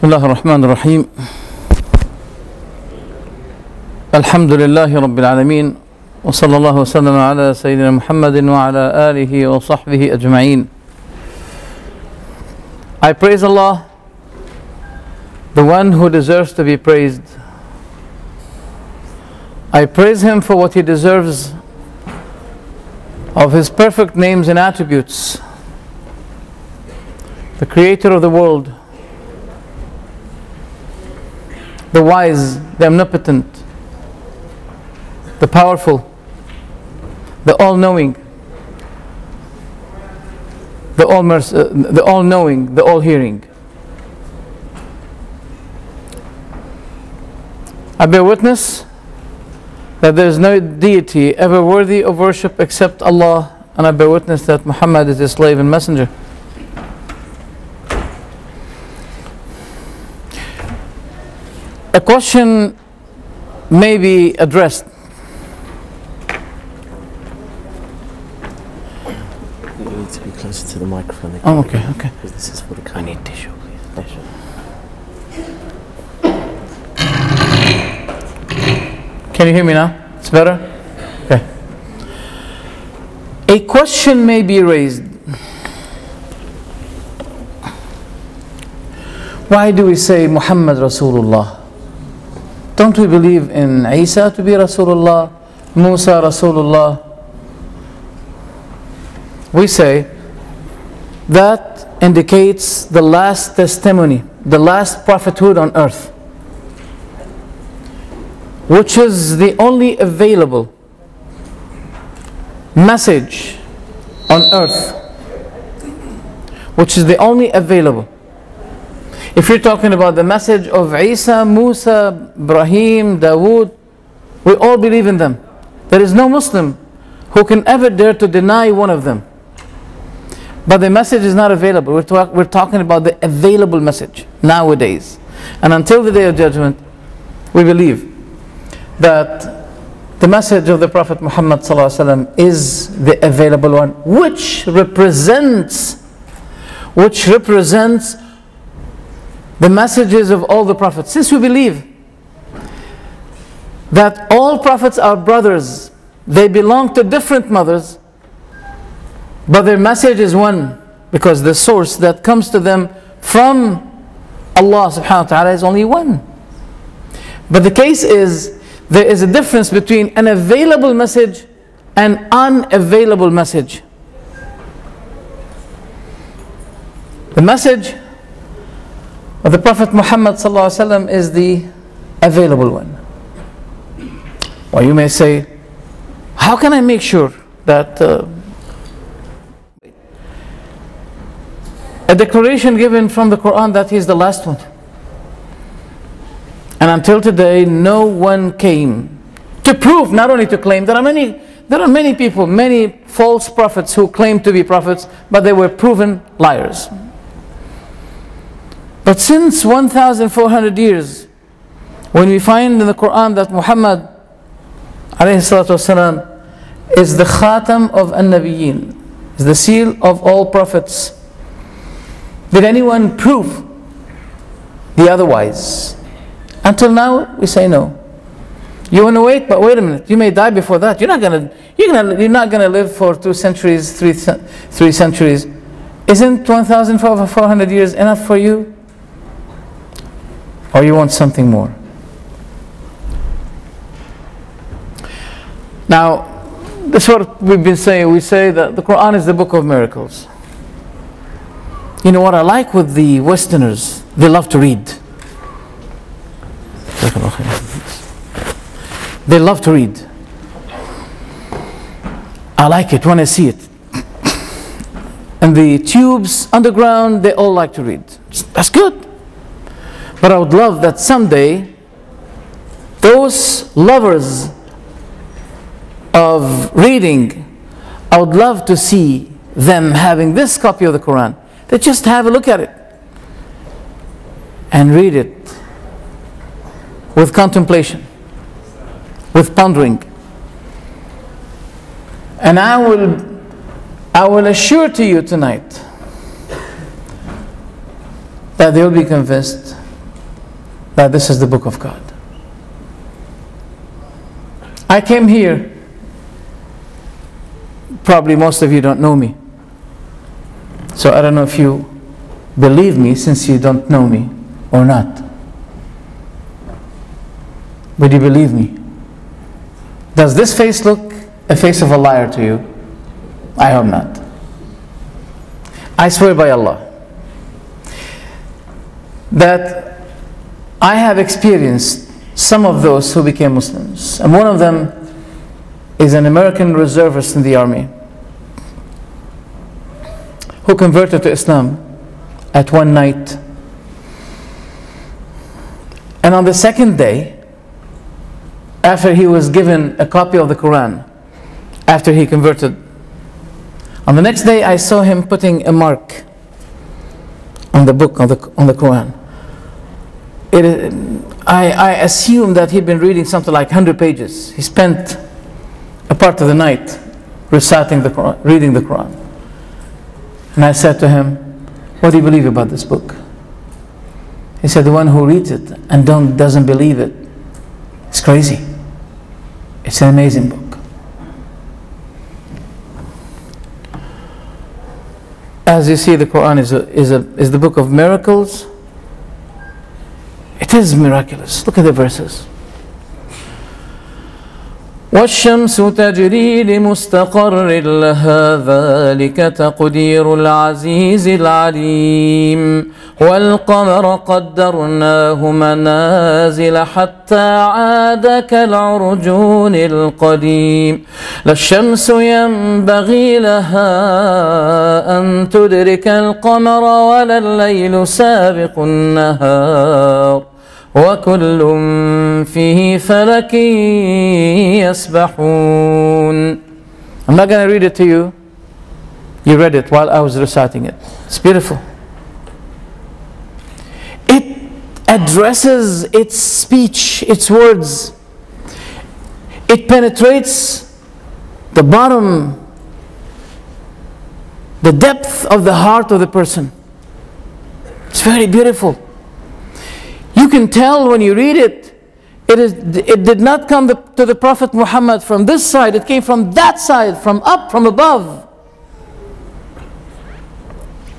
بسم الله الرحمن الرحيم الحمد لله رب العالمين وصلى الله وسلم على سيدنا محمد وعلى آله وصحبه أجمعين. I praise Allah, the one who deserves to be praised. I praise Him for what He deserves of His perfect names and attributes, the Creator of the world, the wise, the omnipotent, the powerful, the all-knowing, the all-knowing, the all-hearing. I bear witness that there is no deity ever worthy of worship except Allah, and I bear witness that Muhammad is His slave and messenger. A question may be addressed. You need to be closer to the microphone. Oh, okay. Because this is for the camera. I need tissue, please. Can you hear me now? It's better? Okay. A question may be raised. Why do we say Muhammad Rasulullah? Don't we believe in Isa to be Rasulullah, Musa Rasulullah? We say that indicates the last testimony, the last prophethood on earth, which is the only available message on earth, which is the only available. If you're talking about the message of Isa, Musa, Ibrahim, Dawood, we all believe in them. There is no Muslim who can ever dare to deny one of them. But the message is not available. We're talking about the available message nowadays. And until the Day of Judgment, we believe that the message of the Prophet Muhammad ﷺ is the available one, which represents the messages of all the prophets. Since we believe that all prophets are brothers, they belong to different mothers, but their message is one, because the source that comes to them from Allah subhanahu wa ta'ala is only one. But the case is, there is a difference between an available message and unavailable message. The message of the Prophet Muhammad ﷺ is the available one. Or you may say, how can I make sure that a declaration given from the Qur'an that he is the last one? And until today, no one came to prove, not only to claim. There are many people, many false prophets who claim to be prophets, but they were proven liars. But since 1,400 years, when we find in the Qur'an that Muhammad ﷺ is the Khatam of An-Nabiyyin, is the seal of all prophets, did anyone prove the otherwise? Until now, we say no. You want to wait, but wait a minute. You may die before that. You're not gonna live for 2 centuries, 3 centuries. Isn't 1,400 years enough for you? Or you want something more? Now, this is what we've been saying. We say that the Quran is the book of miracles. You know what I like with the Westerners? They love to read. They love to read. I like it when I see it. And the tubes underground, they all like to read. That's good. But I would love that someday those lovers of reading, I would love to see them having this copy of the Quran. They just have a look at it and read it with contemplation, with pondering. And I will assure to you tonight that they will be convinced that this is the Book of God. I came here, probably most of you don't know me, so I don't know if you believe me since you don't know me or not. Would you believe me? Does this face look a face of a liar to you? I hope not. I swear by Allah that I have experienced some of those who became Muslims, and one of them is an American reservist in the army who converted to Islam at one night, and on the second day, after he was given a copy of the Quran, after he converted, on the next day I saw him putting a mark on the book, on the Quran. I assumed that he'd been reading something like 100 pages. He spent a part of the night reciting the Quran, reading the Quran. And I said to him, what do you believe about this book? He said, the one who reads it and doesn't believe it is crazy. It's an amazing book. As you see, the Quran is the book of miracles. It is miraculous. Look at the verses. والشمس تجري لمستقر لها ذلك تقدير العزيز العليم والقمر قدرناه منازل حتى عاد كالعرجون القديم لا الشمس ينبغي لها أن تدرك القمر ولا الليل سابق النهار وكل فيه فلك يسبحون. I'm not going to read it to you. You read it while I was reciting it. It's beautiful. It addresses its speech, its words. It penetrates the bottom, the depth of the heart of the person. It's very beautiful. You can tell when you read it, it did not come to the Prophet Muhammad from this side, it came from that side, from up, from above.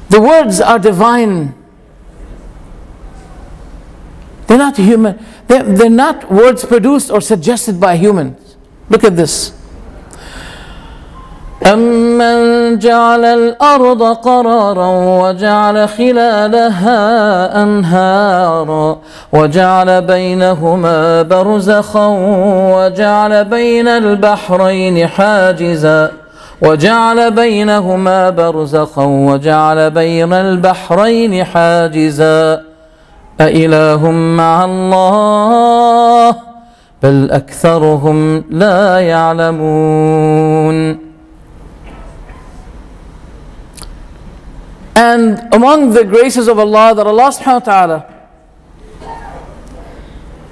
The words are divine. They're not human. They're not words produced or suggested by humans. Look at this. أَمَّنْ جَعَلَ الْأَرْضَ قَرَارًا وَجَعَلَ خِلَالَهَا أَنْهَارًا وَجَعَلَ بَيْنَهُمَا بَرْزَخًا وَجَعَلَ بَيْنَ الْبَحْرَيْنِ حَاجِزًا وَجَعَلَ بَيْنَهُمَا بَرْزَخًا وَجَعَلَ بَيْنَ الْبَحْرَيْنِ حَاجِزًا أَإِلَهٌ مَّعَ اللَّهِ بَلْ أَكْثَرُهُمْ لَا يَعْلَمُونَ. And among the graces of Allah that Allah subhanahu wa ta'ala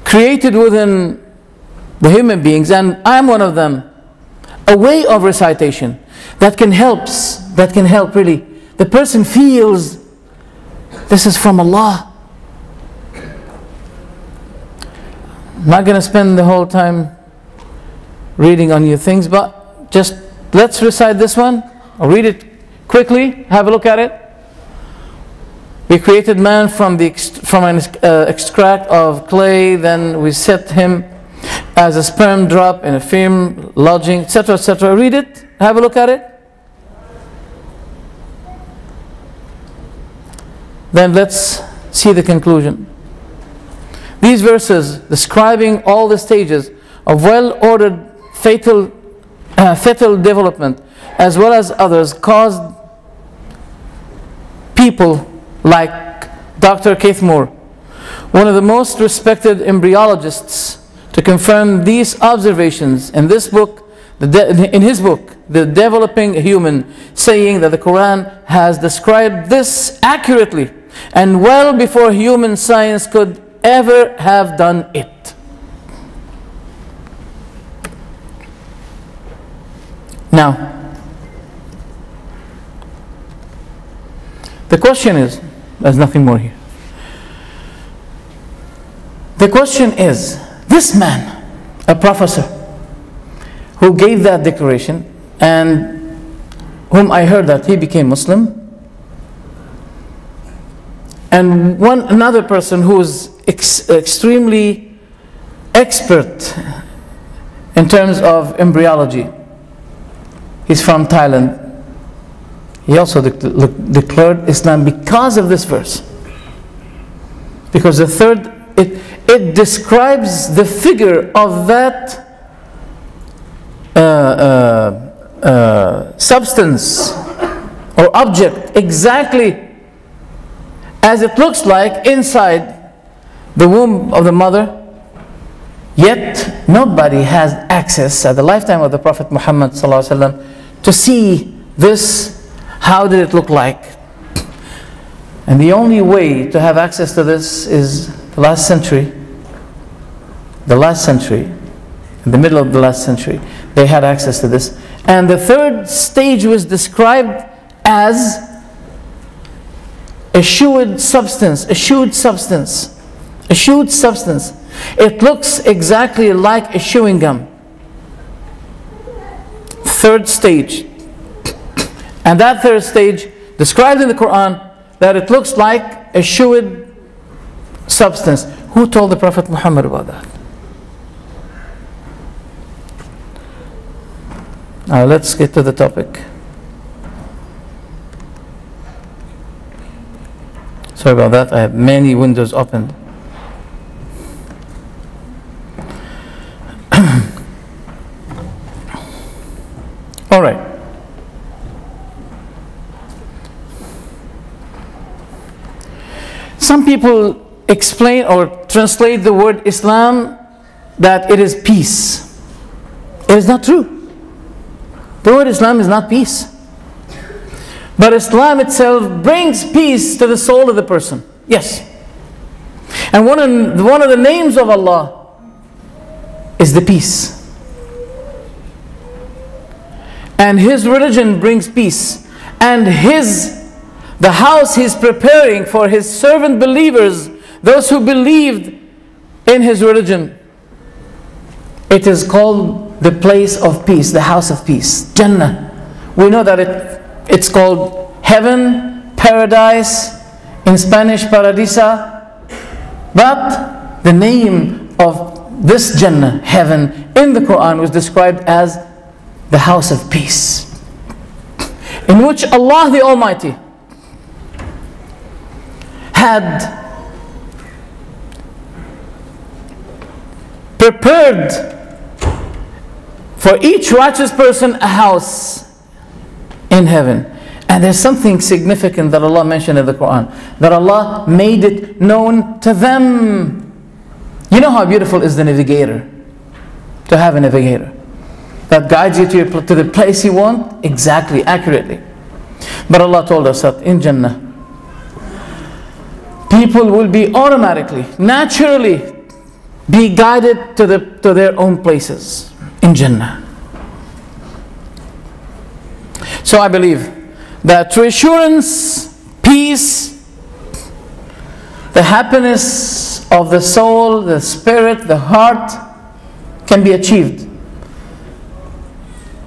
created within the human beings, and I'm one of them, a way of recitation that can help really. The person feels this is from Allah. I'm not going to spend the whole time reading on your things, but just let's recite this one. I'll read it quickly, have a look at it. We created man from an extract of clay, then we set him as a sperm drop in a firm lodging, etc., etc. Read it, have a look at it. Then let's see the conclusion. These verses describing all the stages of well-ordered fetal development as well as others caused people like Dr. Keith Moore, one of the most respected embryologists, to confirm these observations in this book, in his book, The Developing Human, saying that the Quran has described this accurately and well before human science could ever have done it. Now, the question is, there's nothing more here. The question is, this man, a professor, who gave that declaration and whom I heard that he became Muslim, and another person who is extremely expert in terms of embryology, he's from Thailand. He also declared Islam because of this verse. Because the third, it describes the figure of that substance or object exactly as it looks like inside the womb of the mother. Yet nobody has access at the lifetime of the Prophet Muhammad ﷺ to see this. How did it look like? And the only way to have access to this is the last century. The last century, in the middle of the last century, they had access to this. And the third stage was described as a shewed substance, a shewed substance, a shewed substance. It looks exactly like a chewing gum. Third stage. And that third stage, described in the Quran, that it looks like a shewed substance. Who told the Prophet Muhammad about that? Now let's get to the topic. Sorry about that, I have many windows opened. All right. Some people explain or translate the word Islam that it is peace. It is not true. The word Islam is not peace. But Islam itself brings peace to the soul of the person. Yes. And one of the names of Allah is the peace. And His religion brings peace. And the house He's preparing for His servant believers, those who believed in His religion, it is called the place of peace, the house of peace, Jannah. We know that it's called heaven, paradise, in Spanish paradisa, but the name of this Jannah, heaven, in the Quran was described as the house of peace, in which Allah the Almighty had prepared for each righteous person a house in heaven. And there's something significant that Allah mentioned in the Quran, that Allah made it known to them. You know how beautiful is the navigator, to have a navigator that guides you to the place you want exactly, accurately. But Allah told us that in Jannah, people will be automatically, naturally be guided to their own places in Jannah. So I believe that reassurance, peace, the happiness of the soul, the spirit, the heart can be achieved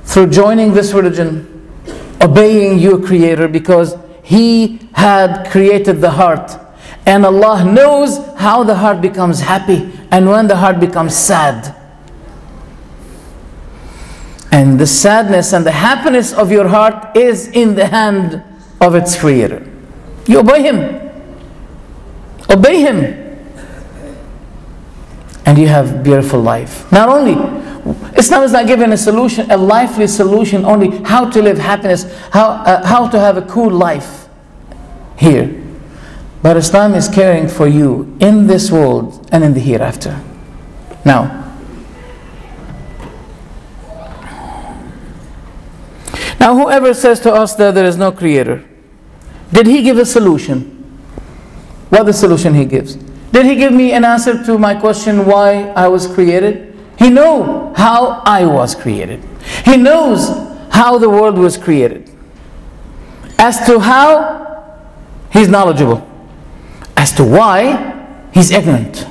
through joining this religion, obeying your Creator, because He had created the heart. And Allah knows how the heart becomes happy and when the heart becomes sad. And the sadness and the happiness of your heart is in the hand of its Creator. You obey Him. Obey Him. And you have beautiful life. Not only, Islam is not giving a solution, a lively solution, only how to live happiness, how to have a cool life here. But Islam is caring for you in this world and in the hereafter. Now whoever says to us that there is no Creator, did he give a solution? What the solution he gives? Did he give me an answer to my question why I was created? He knows how I was created. He knows how the world was created. As to how, he's knowledgeable. As to why, he's ignorant.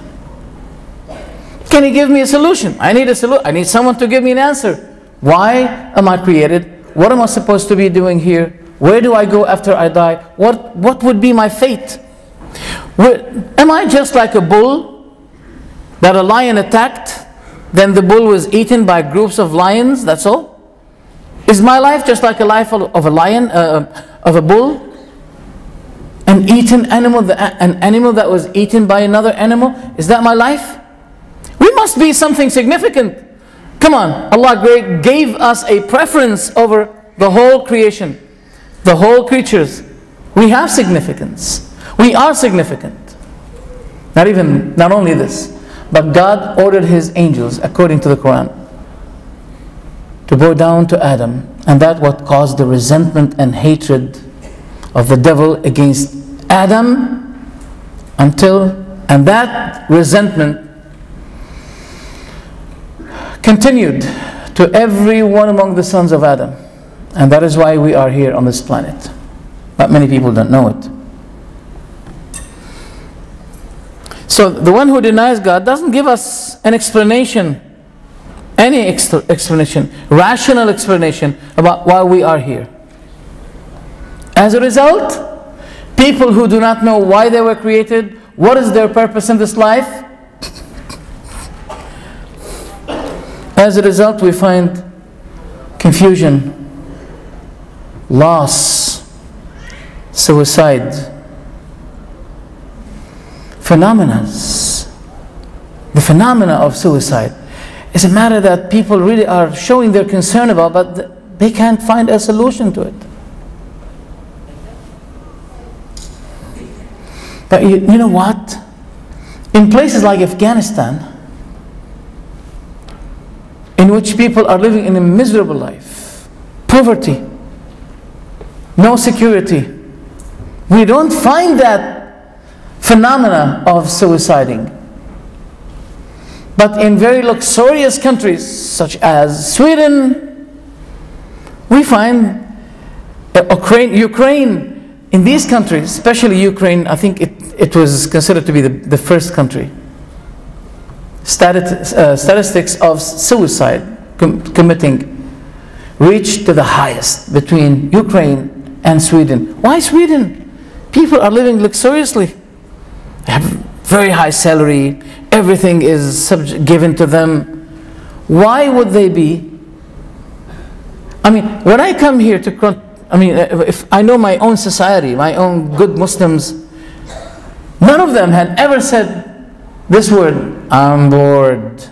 Can you give me a solution? I need a solution. I need someone to give me an answer. Why am I created? What am I supposed to be doing here? Where do I go after I die? What would be my fate? Am I just like a bull that a lion attacked, then the bull was eaten by groups of lions, that's all? Is my life just like a life of a lion, of a bull? An eaten animal, an animal that was eaten by another animal? Is that my life? We must be something significant. Come on, Allah gave us a preference over the whole creation, the whole creatures. We have significance. We are significant. Not only this, but God ordered His angels, according to the Qur'an, to go down to Adam, and that what caused the resentment and hatred of the devil against Adam, and that resentment continued to everyone among the sons of Adam, and that is why we are here on this planet. But many people don't know it. So the one who denies God doesn't give us an explanation, any explanation, rational explanation about why we are here. As a result, people who do not know why they were created, what is their purpose in this life, as a result we find confusion, loss, suicide, the phenomena of suicide is a matter that people really are showing their concern about, but they can't find a solution to it. But you know what? In places like Afghanistan, in which people are living in a miserable life, poverty, no security, we don't find that phenomena of suiciding. But in very luxurious countries such as Sweden, we find Ukraine, in these countries, especially Ukraine, I think it was considered to be the first country. Statistics of suicide committing reached to the highest between Ukraine and Sweden. Why Sweden? People are living luxuriously. They have very high salary, everything is given to them. Why would they be? I mean, when I come here to, if I know my own society, my own good Muslims, none of them had ever said this word, I'm bored,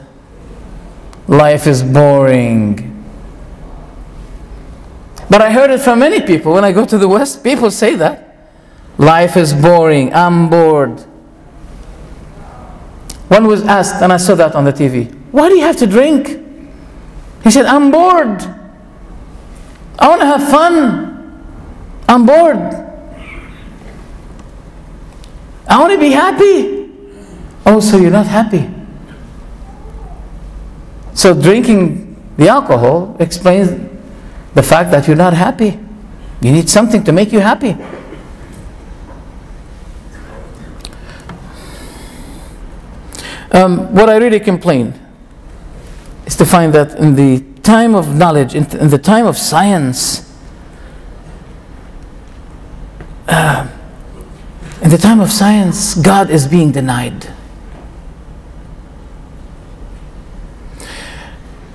life is boring. But I heard it from many people. When I go to the West, people say that. Life is boring, I'm bored. One was asked, and I saw that on the TV, why do you have to drink? He said, I'm bored. I want to have fun. I'm bored. I want to be happy. Oh, so you're not happy. So drinking the alcohol explains the fact that you're not happy. You need something to make you happy. What I really complain is to find that in the time of knowledge, in the time of science, God is being denied.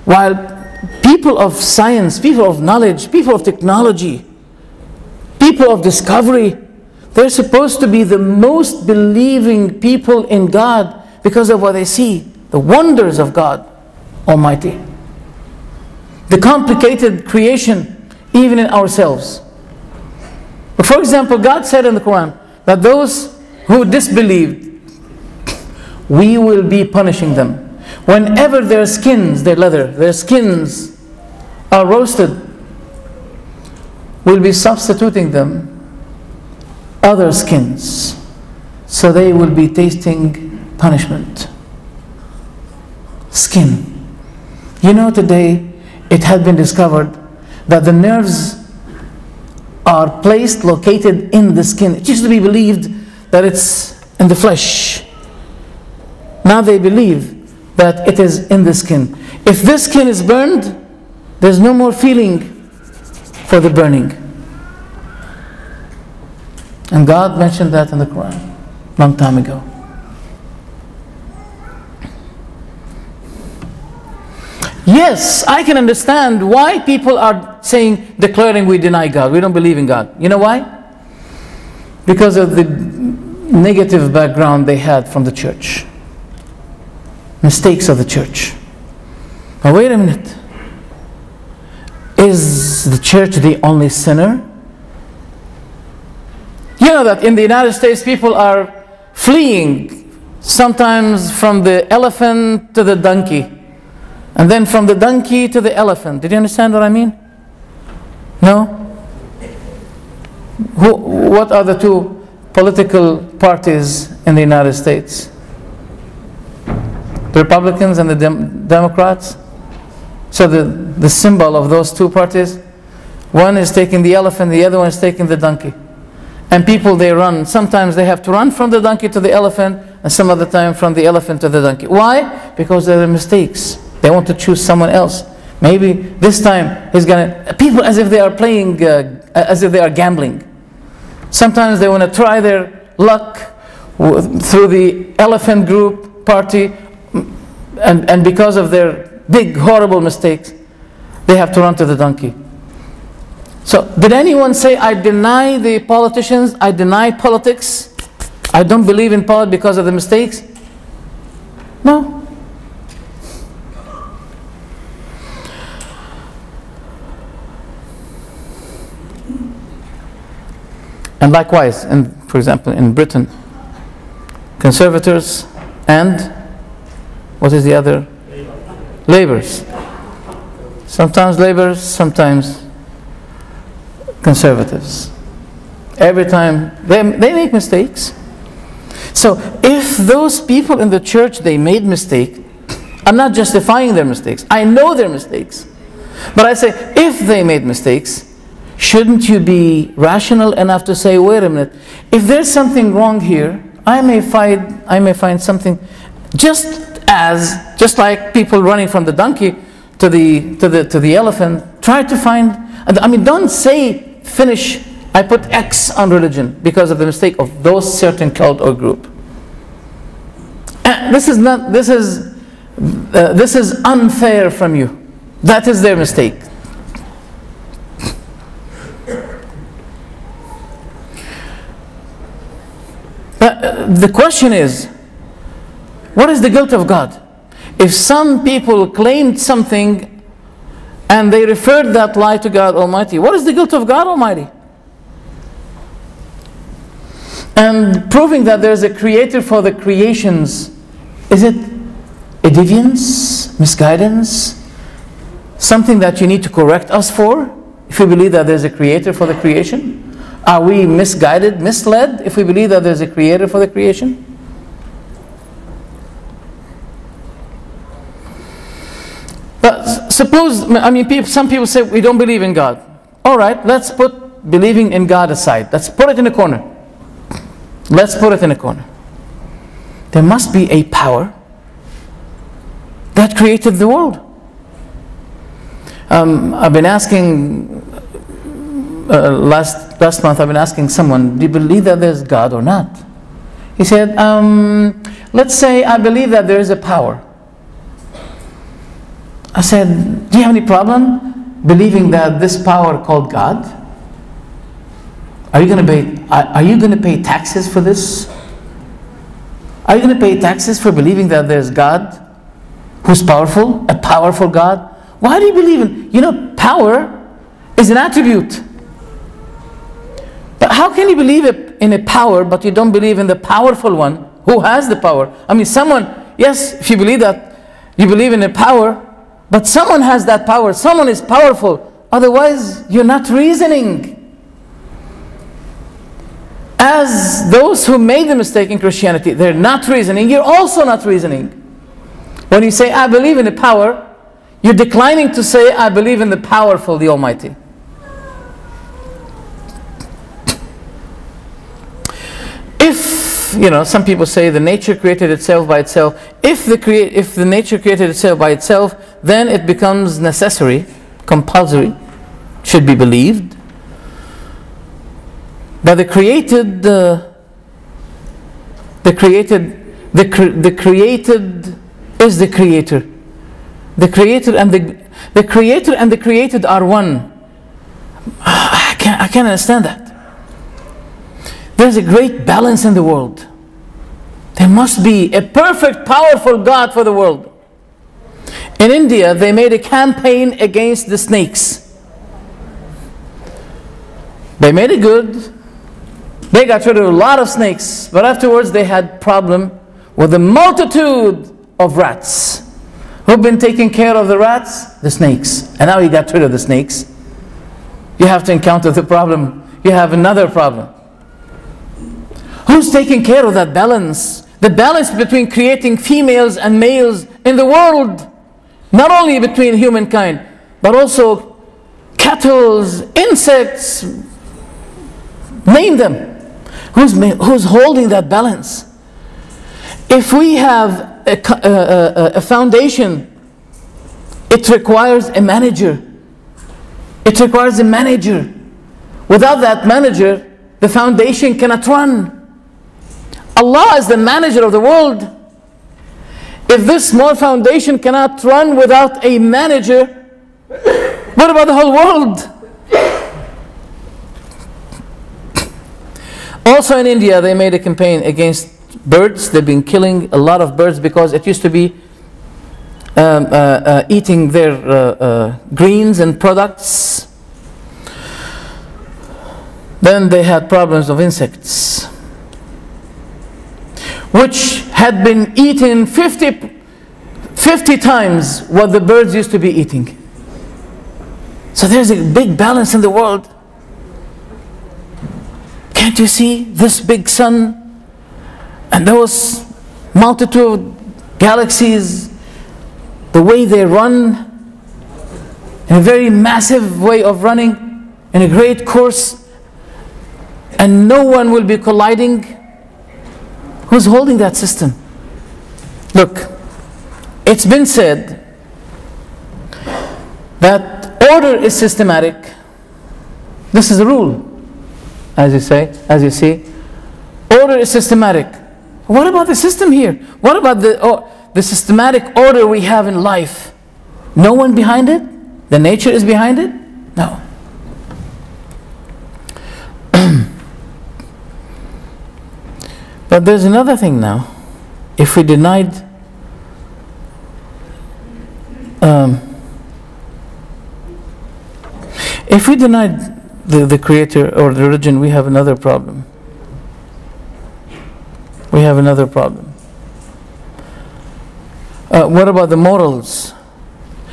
While people of science, people of knowledge, people of technology, people of discovery, they're supposed to be the most believing people in God, because of what they see, the wonders of God Almighty, the complicated creation even in ourselves. But for example, God said in the Quran that those who disbelieved, we will be punishing them. Whenever their skins, their leather, their skins are roasted, we'll be substituting them other skins, so they will be tasting punishment. Skin. You know, today it had been discovered that the nerves are located in the skin. It used to be believed that it's in the flesh. Now they believe that it is in the skin. If this skin is burned, there's no more feeling for the burning. And God mentioned that in the Quran long time ago. Yes, I can understand why people are saying, declaring we deny God, we don't believe in God. You know why? Because of the negative background they had from the church. Mistakes of the church. But wait a minute. Is the church the only sinner? You know that in the United States people are fleeing sometimes from the elephant to the donkey, and then from the donkey to the elephant. Did you understand what I mean? No? What are the two political parties in the United States? The Republicans and the Democrats. So the symbol of those two parties, one is taking the elephant, the other one is taking the donkey. And people, they run. Sometimes they have to run from the donkey to the elephant, and some other time from the elephant to the donkey. Why? Because there are mistakes. They want to choose someone else. Maybe this time he's gonna. People as if they are playing, as if they are gambling. Sometimes they want to try their luck through the elephant group party, and because of their big horrible mistakes, they have to run to the donkey. So did anyone say, I deny the politicians, I deny politics, I don't believe in politics because of the mistakes? No. And likewise, for example, in Britain, conservators and what is the other? Labours. Sometimes labours, sometimes conservatives. Every time they make mistakes. So if those people in the church, they made mistake, I'm not justifying their mistakes. I know their mistakes. But I say, if they made mistakes, shouldn't you be rational enough to say, wait a minute, if there's something wrong here, I may find something, just like people running from the donkey to the elephant, try to find. I mean, don't say finish. I put X on religion because of the mistake of those certain cult or group. This is unfair from you. That is their mistake. The question is, what is the guilt of God? If some people claimed something and they referred that lie to God Almighty, what is the guilt of God Almighty? And proving that there is a creator for the creations, is it a deviance, misguidance, something that you need to correct us for, if we believe that there is a creator for the creation? Are we misguided, misled, if we believe that there is a creator for the creation? But suppose, I mean, some people say we don't believe in God. All right, let's put believing in God aside. Let's put it in a corner. Let's put it in a corner. There must be a power that created the world. I've been asking, last month I've been asking someone, do you believe that there's God or not? He said, let's say I believe that there is a power. I said, do you have any problem believing that this power called God? Are you going to pay taxes for this? Are you going to pay taxes for believing that there's God who's powerful, a powerful God? Why do you believe in, you know, power is an attribute. But how can you believe in a power but you don't believe in the powerful one who has the power? I mean, someone, yes, if you believe that, you believe in a power, but someone has that power, someone is powerful, otherwise you're not reasoning. As those who made the mistake in Christianity, they're not reasoning, you're also not reasoning. When you say, I believe in a power, you're declining to say, I believe in the powerful, the Almighty. If you know, some people say the nature created itself by itself. If the nature created itself by itself, then it becomes necessary, compulsory, should be believed. But the created is the creator. The creator and the created are one. I can't understand that. There's a great balance in the world. There must be a perfect, powerful God for the world. In India, they made a campaign against the snakes. They made it good. They got rid of a lot of snakes, but afterwards they had problem with the multitude of rats. Who've been taking care of the rats? The snakes. And now he got rid of the snakes. You have to encounter the problem. You have another problem. Who's taking care of that balance? The balance between creating females and males in the world. Not only between humankind, but also cattle, insects, name them. Who's holding that balance? If we have a foundation, it requires a manager. It requires a manager. Without that manager, the foundation cannot run. Allah is the manager of the world. If this small foundation cannot run without a manager, what about the whole world? Also in India, they made a campaign against birds. They've been killing a lot of birds because it used to be eating their greens and products. Then they had problems of insects, which had been eaten 50 times what the birds used to be eating. So there's a big balance in the world. Can't you see this big sun and those multitude galaxies, the way they run, in a very massive way of running, in a great course, and no one will be colliding? Who's holding that system? Look, it's been said that order is systematic. This is the rule, as you see. Order is systematic. What about the system here? What about the systematic order we have in life? No one behind it? The nature is behind it? No. But there's another thing now. If we denied the creator or the religion, we have another problem. We have another problem. What about the morals?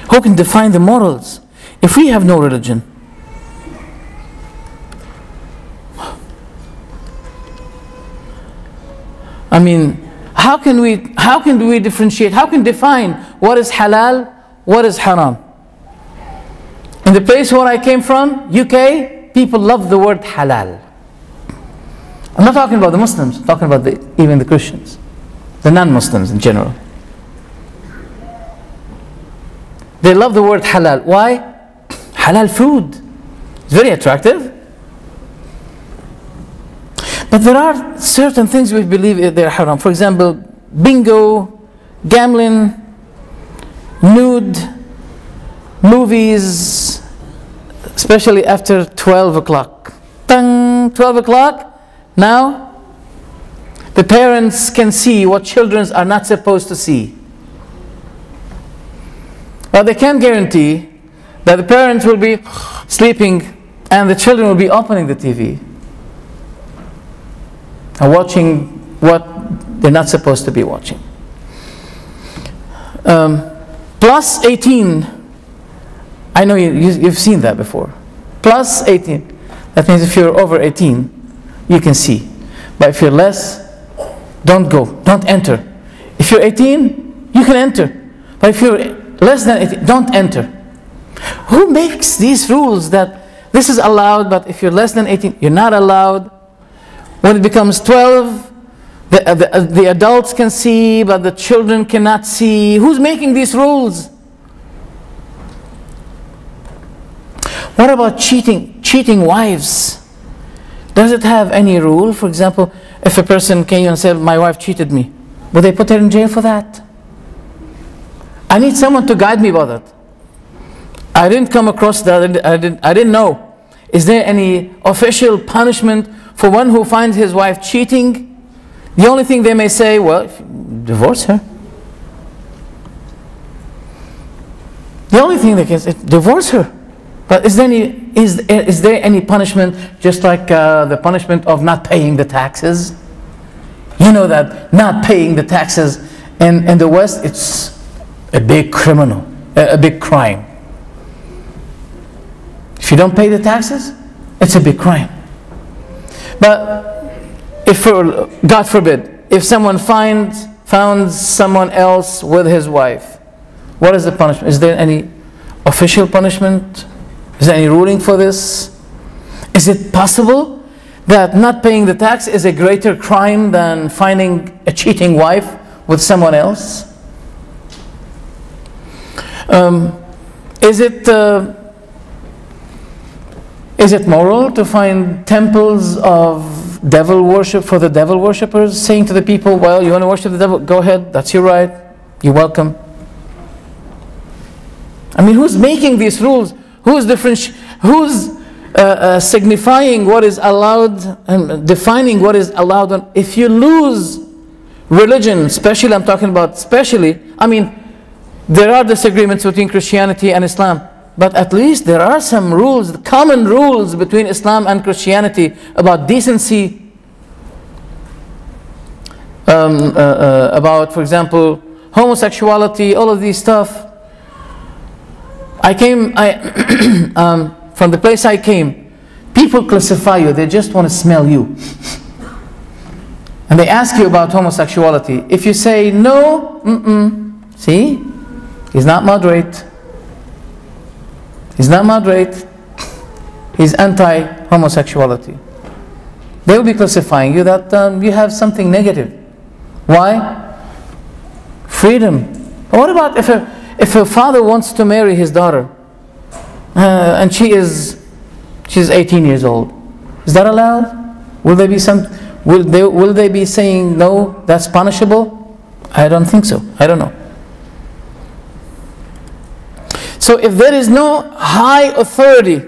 Who can define the morals if we have no religion? I mean, how can we differentiate? How can define what is halal, what is haram? In the place where I came from, UK, people love the word halal. I'm not talking about the Muslims, I'm talking about even the Christians, the non-Muslims in general. They love the word halal. Why? Halal food. It's very attractive. But there are certain things we believe they're haram. For example, bingo, gambling, nude, movies, especially after 12 o'clock. 12 o'clock, now the parents can see what children are not supposed to see. But they can't guarantee that the parents will be sleeping and the children will be opening the TV and watching what they're not supposed to be watching. Plus 18, I know you've seen that before. Plus 18, that means if you're over 18, you can see. But if you're less, don't go, don't enter. If you're 18, you can enter. But if you're less than 18, don't enter. Who makes these rules that this is allowed, but if you're less than 18, you're not allowed? When it becomes 12, The adults can see, but the children cannot see. Who's making these rules? What about cheating wives? Does it have any rule? For example, if a person came and said, my wife cheated me, would they put her in jail for that? I need someone to guide me about that. I didn't come across that. I didn't know. Is there any official punishment for one who finds his wife cheating? The only thing they may say, well, divorce her. The only thing they can say, divorce her. But is there any punishment, just like the punishment of not paying the taxes? You know that not paying the taxes in the West, it's a big criminal, a big crime. If you don't pay the taxes, it's a big crime. But if, God forbid, if someone found someone else with his wife, what is the punishment? Is there any official punishment? Is there any ruling for this? Is it possible that not paying the tax is a greater crime than finding a cheating wife with someone else? Is it moral to find temples of devil worship for the devil worshippers, saying to the people, well, you want to worship the devil, go ahead, that's your right, you're welcome? I mean, who's making these rules? Who's signifying what is allowed and defining what is allowed? If you lose religion, especially, I'm talking about especially, I mean, there are disagreements between Christianity and Islam, but at least there are some rules, common rules between Islam and Christianity about decency, about, for example, homosexuality, all of these stuff. From the place I came, people classify you, they just want to smell you. And they ask you about homosexuality. If you say no, see, he's not moderate. He's not moderate. He's anti-homosexuality. They will be classifying you that you have something negative. Why? Freedom. But what about if a father wants to marry his daughter and she's 18 years old? Is that allowed? Will they be saying no, that's punishable? I don't think so. I don't know. So if there is no high authority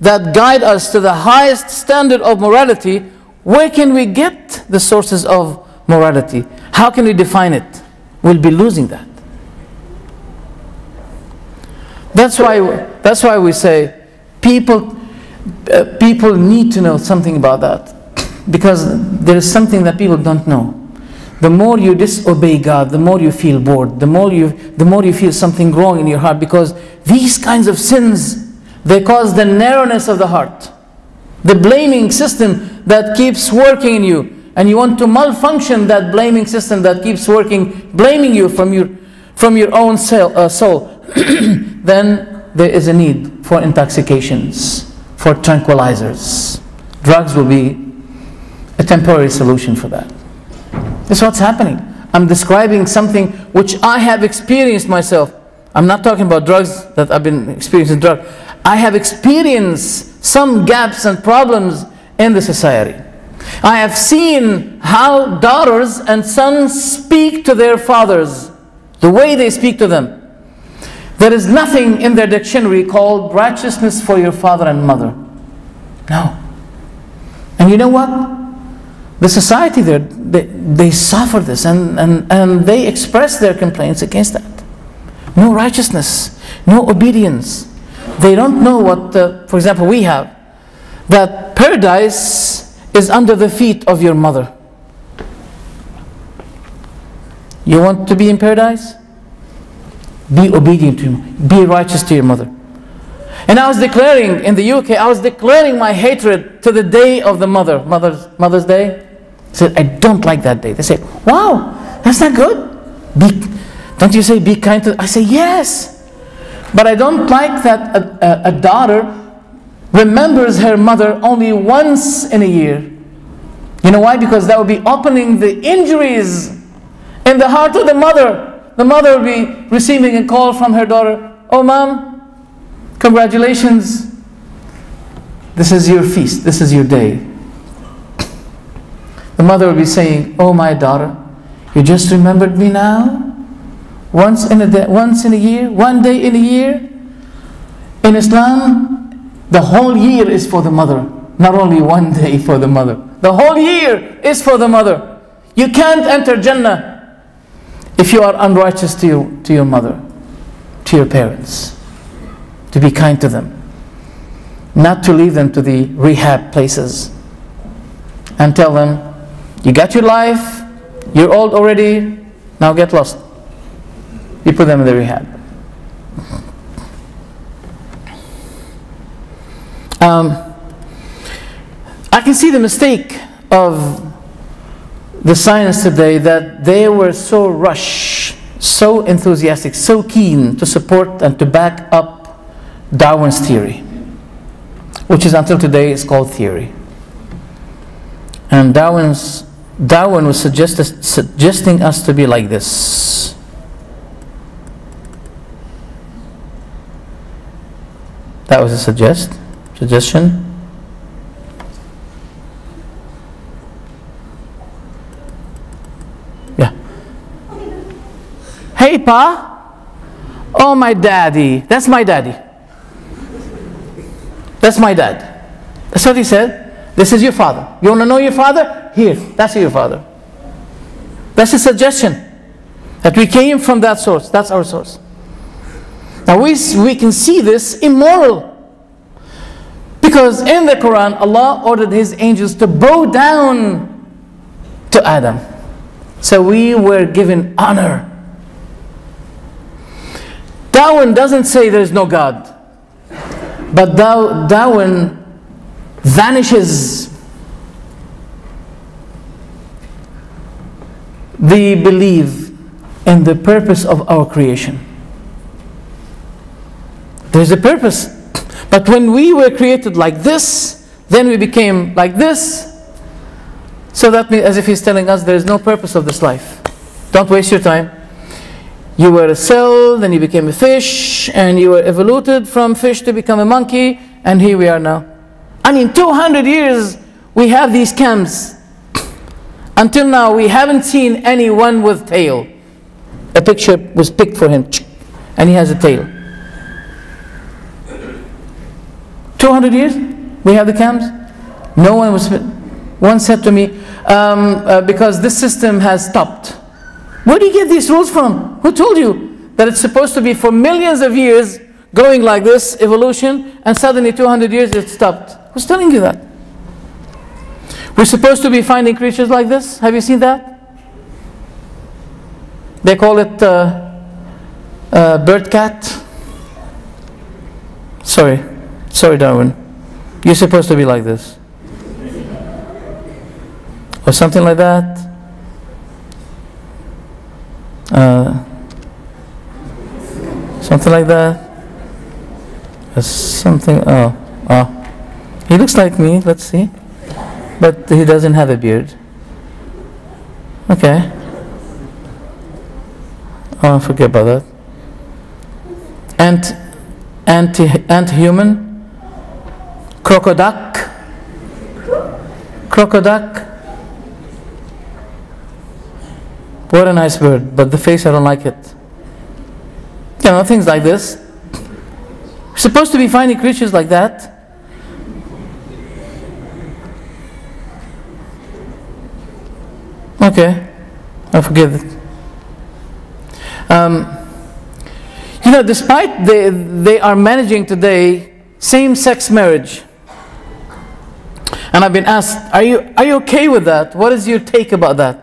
that guide us to the highest standard of morality, where can we get the sources of morality? How can we define it? We'll be losing that. That's why we say people need to know something about that, because there is something that people don't know. The more you disobey God, the more you feel bored, the more you feel something wrong in your heart, because these kinds of sins, they cause the narrowness of the heart, the blaming system that keeps working in you, and you want to malfunction that blaming system that keeps working, blaming you from your own soul. Then there is a need for intoxications, for tranquilizers. Drugs will be a temporary solution for that. This is what's happening. I'm describing something which I have experienced myself. I'm not talking about drugs that I've been experiencing drugs. I have experienced some gaps and problems in the society. I have seen how daughters and sons speak to their fathers, the way they speak to them. There is nothing in their dictionary called righteousness for your father and mother. No. And you know what? The society there, they suffer this and they express their complaints against that. No righteousness, no obedience. They don't know what, for example, we have, that paradise is under the feet of your mother. You want to be in paradise? Be obedient to him. Be righteous to your mother. And I was declaring, in the UK, I was declaring my hatred to the day of the Mother's Day. I said, I don't like that day. They say, wow, that's not good. Don't you say be kind to? I say, yes. But I don't like that a daughter remembers her mother only once in a year. You know why? Because that will be opening the injuries in the heart of the mother. The mother will be receiving a call from her daughter. Oh, mom, congratulations. This is your feast. This is your day. The mother will be saying, oh, my daughter, you just remembered me now? Once in a day, once in a year, one day in a year. In Islam, the whole year is for the mother. Not only one day for the mother. The whole year is for the mother. You can't enter Jannah if you are unrighteous to your mother, to your parents. To be kind to them. Not to leave them to the rehab places. And tell them, you got your life, you're old already, now get lost. You put them in the rehab. I can see the mistake of the science today, that they were so rushed, so enthusiastic, so keen to support and to back up Darwin's theory, which is until today is called theory. And Darwin was suggesting us to be like this. That was a suggestion. Yeah. Hey, Pa. Oh, my daddy. That's my daddy. That's my dad. That's what he said. This is your father. You want to know your father? Here. That's your father. That's a suggestion. That we came from that source. That's our source. Now we can see this immoral. Because in the Quran, Allah ordered His angels to bow down to Adam. So we were given honor. Darwin doesn't say there is no God. But Darwin vanishes the belief in the purpose of our creation. There's a purpose. But when we were created like this, then we became like this. So that means, as if he's telling us, there is no purpose of this life. Don't waste your time. You were a cell, then you became a fish, and you were evoluted from fish to become a monkey, and here we are now. I mean, 200 years we have these camps. Until now, we haven't seen anyone with tail. A picture was picked for him, and he has a tail. 200 years we have the camps. No one was. One said to me, because this system has stopped. Where do you get these rules from? Who told you that it's supposed to be for millions of years going like this, evolution, and suddenly 200 years it stopped? Who's telling you that? We're supposed to be finding creatures like this. Have you seen that? They call it bird cat. Sorry, Darwin. You're supposed to be like this. Or something like that. Something like that. Something. He looks like me. Let's see. But he doesn't have a beard. Okay. Oh, forget about that. Ant-human. Crocoduck. What a nice bird, but the face, I don't like it. You know, things like this. We're supposed to be finding creatures like that. Okay, I forget it. You know, despite they are managing today same-sex marriage, and I've been asked, are you okay with that? What is your take about that?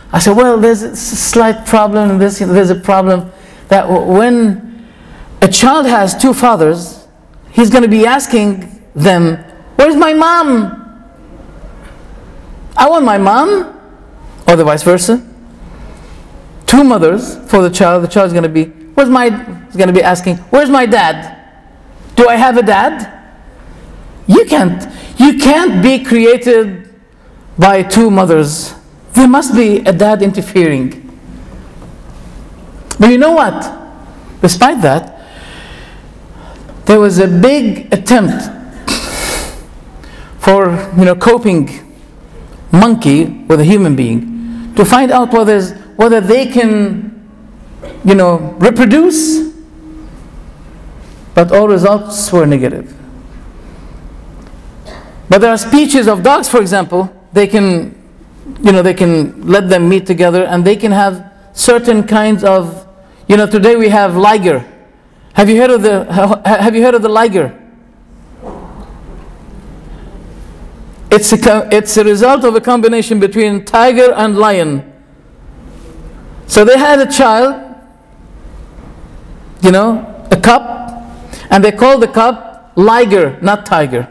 I said, well, there's a slight problem in this. There's a problem that when a child has two fathers, he's going to be asking them, where's my mom? I want my mom. Or the vice versa. Two mothers for the child. The child is going to be, he's going to be asking, where's my dad? Do I have a dad? You can't be created by two mothers, there must be a dad interfering. But you know what? Despite that, there was a big attempt for coping monkey with a human being to find out whether they can reproduce, but all results were negative. But there are species of dogs, for example, they can let them meet together and they can have certain kinds of, today we have liger. Have you heard of the liger? It's a result of a combination between tiger and lion. So they had a child, a cub, and they called the cub liger, not tiger.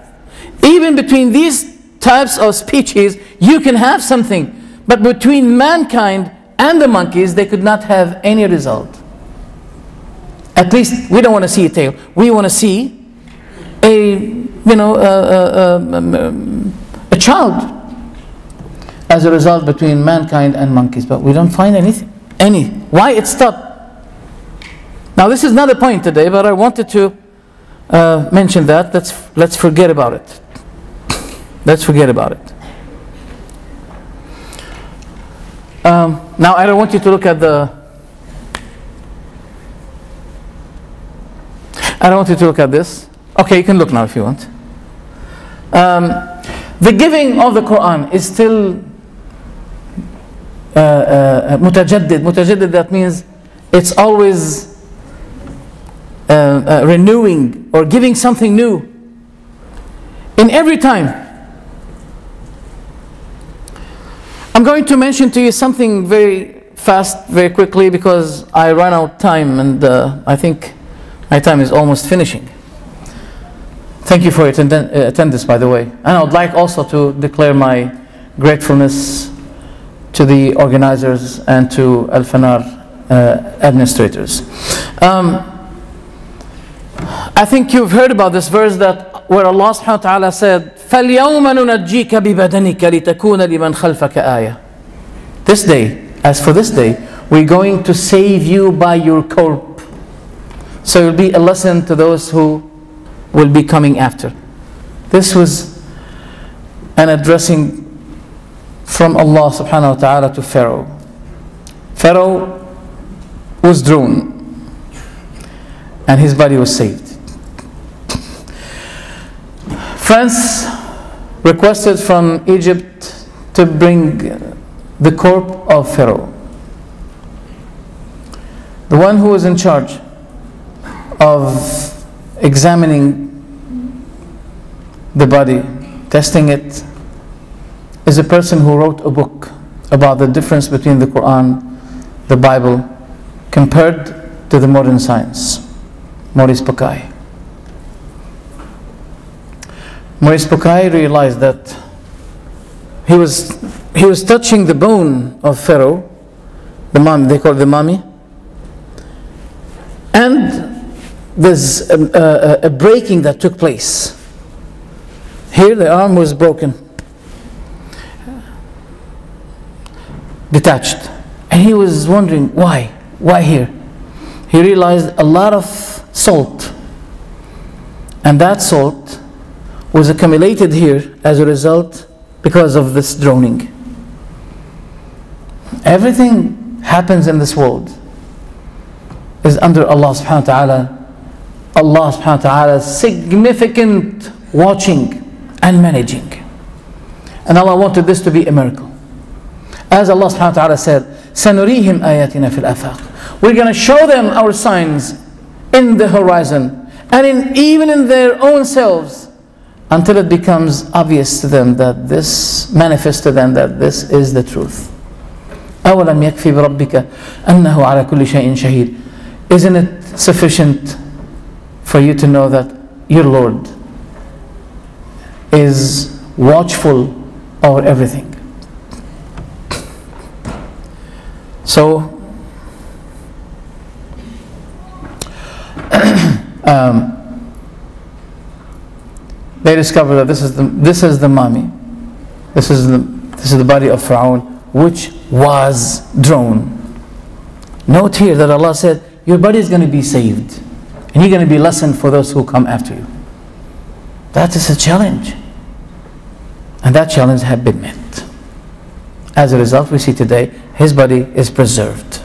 Even between these types of species, you can have something, but between mankind and the monkeys, they could not have any result. At least we don't want to see a tail. We want to see a child as a result between mankind and monkeys, but we don't find anything. Why it stopped? Now this is not a point today, but I wanted to mention that. Let's forget about it. Let's forget about it. Now I don't want you to look at I don't want you to look at this. Okay, you can look now if you want. The giving of the Quran is still mutajaddid. Mutajaddid, that means it's always renewing or giving something new in every time. I'm going to mention to you something very fast, very quickly, because I ran out of time, and I think my time is almost finishing. Thank you for your attendance, by the way. And I would like also to declare my gratefulness to the organizers and to Al-Fanar administrators. I think you've heard about this verse where Allah subhanahu wa ta'ala said, فَالْيَوْمَ نُنَجِّيكَ بِبَدَنِكَ لِتَكُونَ لِمَنْ خَلْفَكَ آيَةً. This day, as for this day, we're going to save you by your corpse. So it will be a lesson to those who will be coming after. This was an addressing from Allah subhanahu wa ta'ala to Pharaoh. Pharaoh was drawn and his body was saved. France requested from Egypt to bring the corpse of Pharaoh. The one who was in charge of examining the body, testing it, is a person who wrote a book about the difference between the Quran, the Bible, compared to the modern science. Maurice Bucaille. Maurice Bucaille realized that he was touching the bone of Pharaoh, the mummy, they call it the mummy, and there's a breaking that took place. Here the arm was broken, detached, and he was wondering why here. He realized a lot of salt, and that salt was accumulated here as a result because of this drowning. Everything happens in this world is under Allah subhanahu wa ta'ala. Allah subhanahu wa ta'ala's significant watching and managing. And Allah wanted this to be a miracle. As Allah subhanahu wa ta'ala said, سَنُرِيهِمْ آيَاتِنَا فِي الْآفَاقِ. We're going to show them our signs in the horizon and even in their own selves, until it becomes obvious to them that this manifests to them that this is the truth. أَوَلَمْ يَكْفِي بِرَبِّكَ أَنَّهُ عَلَى كُلِّ شَيْءٍ شَهِيدٌ. Isn't it sufficient for you to know that your Lord is watchful over everything? So they discovered that this is the mummy. This is This is the body of Fir'aun, which was drawn. Note here that Allah said, your body is going to be saved. And you're going to be a lesson for those who come after you. That is a challenge. And that challenge had been met. As a result, we see today, his body is preserved.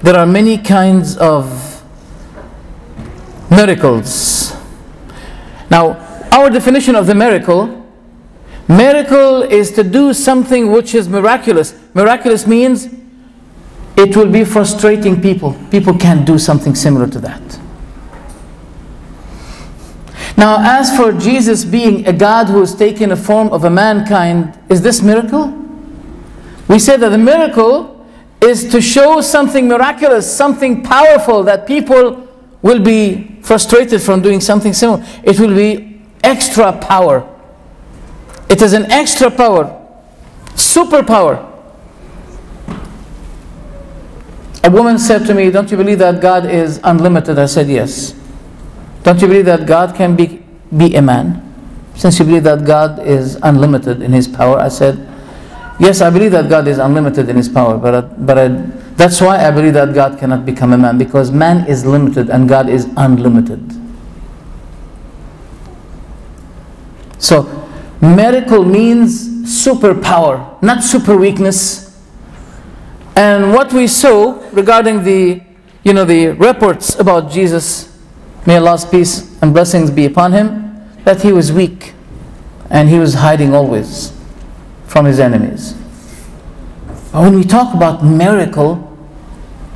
There are many kinds of miracles. Now, our definition of the miracle is to do something which is miraculous. Miraculous means it will be frustrating people. People can't do something similar to that. Now, as for Jesus being a God who has taken a form of a mankind, is this miracle? We say that the miracle is to show something miraculous, something powerful, that people will be frustrated from doing something similar. It will be extra power. It is an extra power, superpower. A woman said to me, don't you believe that God is unlimited? I said, yes. Don't you believe that God can be a man? Since you believe that God is unlimited in his power, I said, yes, I believe that God is unlimited in his power, but that's why I believe that God cannot become a man, because man is limited and God is unlimited. So, miracle means superpower, not super weakness. And what we saw regarding the reports about Jesus, may Allah's peace and blessings be upon him, that he was weak and he was hiding always from his enemies. But when we talk about miracle,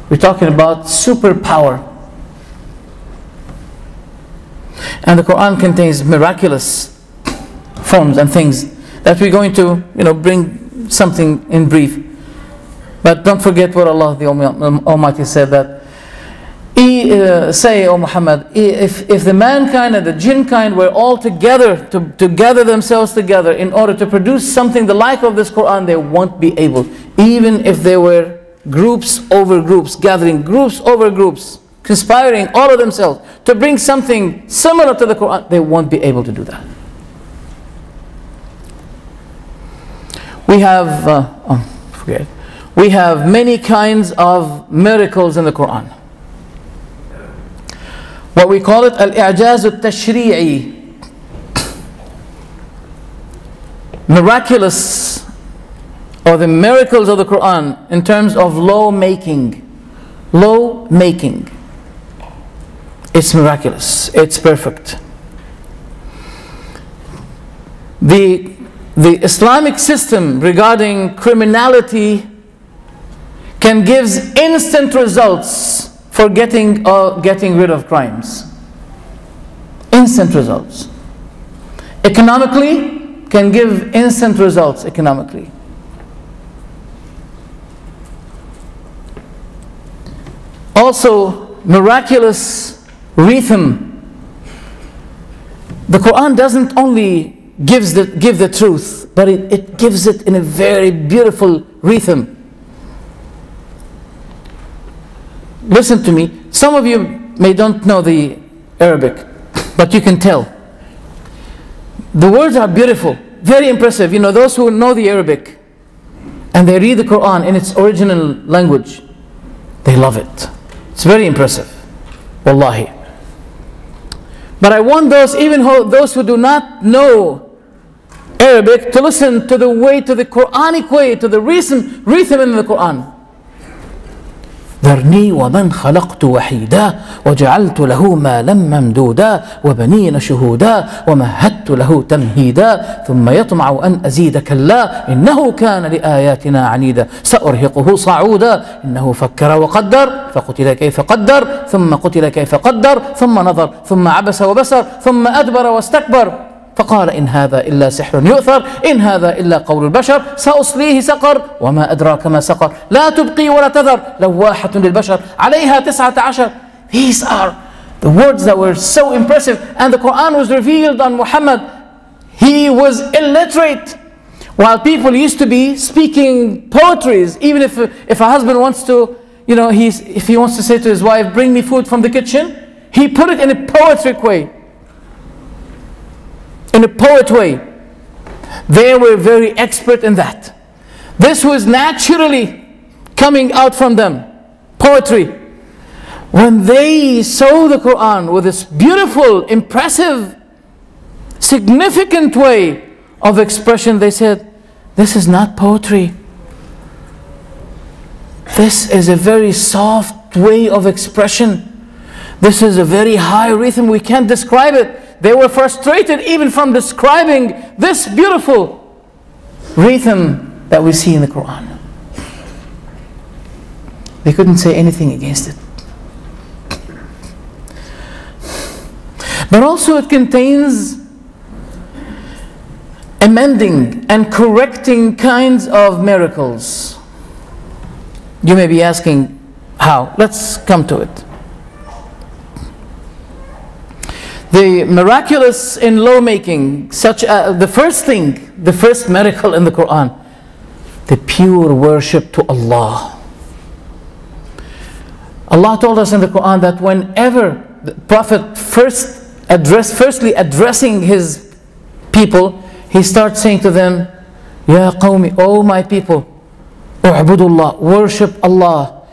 we're talking about superpower. And the Quran contains miraculous forms and things that we're going to bring something in brief. But don't forget what Allah the Almighty said, that say, O Muhammad, if the mankind and the jinn kind were all together to gather themselves together in order to produce something the like of this Quran, they won't be able. Even if there were groups over groups, gathering groups over groups, conspiring all of themselves to bring something similar to the Quran, they won't be able to do that. We have many kinds of miracles in the Quran. What we call it al-i'jaz al-tashri'i, miraculous, or the miracles of the Quran in terms of law making. It's miraculous, it's perfect. The Islamic system regarding criminality can give instant results for getting rid of crimes. Instant results. Economically, can give instant results economically. Also, miraculous rhythm. The Quran doesn't only give the truth, but it gives it in a very beautiful rhythm. Listen to me. Some of you may don't know the Arabic, but you can tell. The words are beautiful, very impressive. Those who know the Arabic and they read the Quran in its original language, they love it. It's very impressive. Wallahi. But I want those who do not know Arabic to listen to the Quranic way, to the rhythm in the Quran. ذرني ومن خلقت وحيدا وجعلت له مالا ممدودا وبنين شهودا ومهدت له تمهيدا ثم يطمع أن أزيد كلا إنه كان لآياتنا عنيدا سأرهقه صعودا إنه فكر وقدر فقتل كيف قدر ثم قتل كيف قدر ثم نظر ثم عبس وبسر ثم أدبر واستكبر فقال إن هذا إلا سحر يؤثر إن هذا إلا قول البشر سأصليه سقر وما أدراك ما سقر لا تبقي ولا تذر لواحة للبشر عليها 19. These are the words that were so impressive, and the Quran was revealed on Muhammad. He was illiterate, while people used to be speaking poetries. Even if a husband wants to, if he wants to say to his wife, bring me food from the kitchen, He put it in a poetic way. In a poet way. They were very expert in that. This was naturally coming out from them. Poetry. When they saw the Quran with this beautiful, impressive, significant way of expression, they said, this is not poetry. This is a very soft way of expression. This is a very high rhythm. We can't describe it. They were frustrated even from describing this beautiful rhythm that we see in the Quran. They couldn't say anything against it. But also it contains amending and correcting kinds of miracles. You may be asking, how? Let's come to it. The miraculous in lawmaking, such as the first miracle in the Quran, the pure worship to Allah. Allah told us in the Quran that whenever the Prophet firstly addressing his people, he starts saying to them, Ya qawmi, O my people, u'budullah, worship Allah.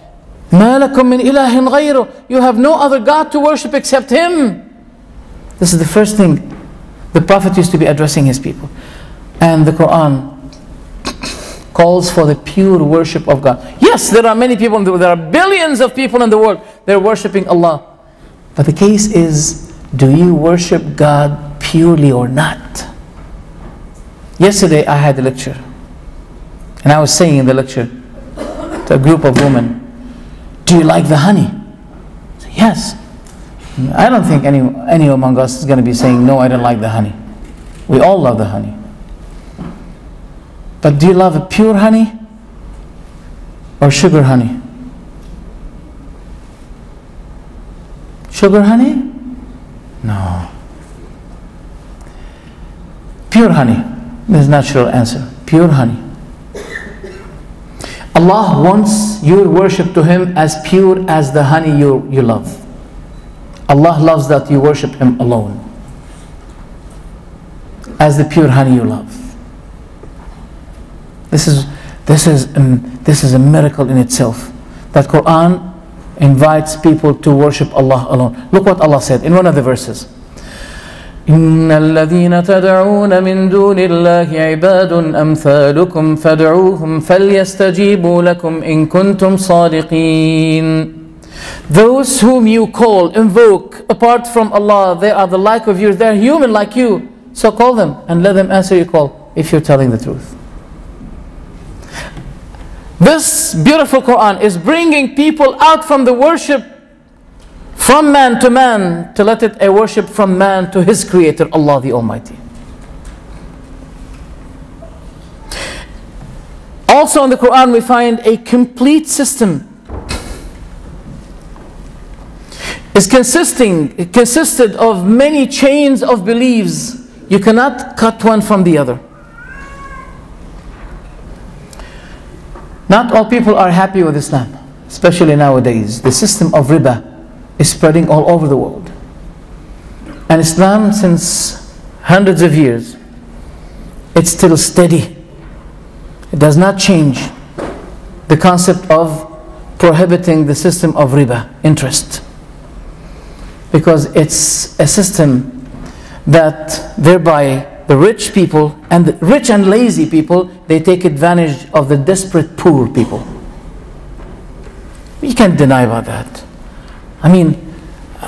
Ma lakum min ilahin ghayru, you have no other God to worship except Him. This is the first thing the Prophet used to be addressing his people. And the Quran calls for the pure worship of God. Yes, there are many people, there are billions of people in the world, they're worshipping Allah. But the case is, do you worship God purely or not? Yesterday I had a lecture, and I was saying in the lecture to a group of women, do you like the honey? I said, yes. I don't think any among us is going to be saying, no, I don't like the honey. We all love the honey. But do you love a pure honey or sugar honey? Sugar honey? No. Pure honey. There's natural answer. Pure honey. Allah wants your worship to Him as pure as the honey you love. Allah loves that you worship Him alone, as the pure honey you love. This is a miracle in itself, that Quran invites people to worship Allah alone. Look what Allah said in one of the verses. إن الذين تدعون من دون الله عباد أمثالكم فادعوهم فليستجيبوا لكم إن كنتم صادقين. Those whom you call, invoke apart from Allah, they are the like of you, they're human like you. So call them and let them answer your call if you're telling the truth. This beautiful Quran is bringing people out from the worship from man to let it a worship from man to his creator, Allah the Almighty. Also in the Quran we find a complete system. It consisted of many chains of beliefs. You cannot cut one from the other. Not all people are happy with Islam, especially nowadays. The system of riba is spreading all over the world. And Islam, since hundreds of years, it's still steady. It does not change the concept of prohibiting the system of riba, interest. Because it's a system that thereby the rich people and the rich and lazy people, they take advantage of the desperate poor people. You can't deny about that. I mean,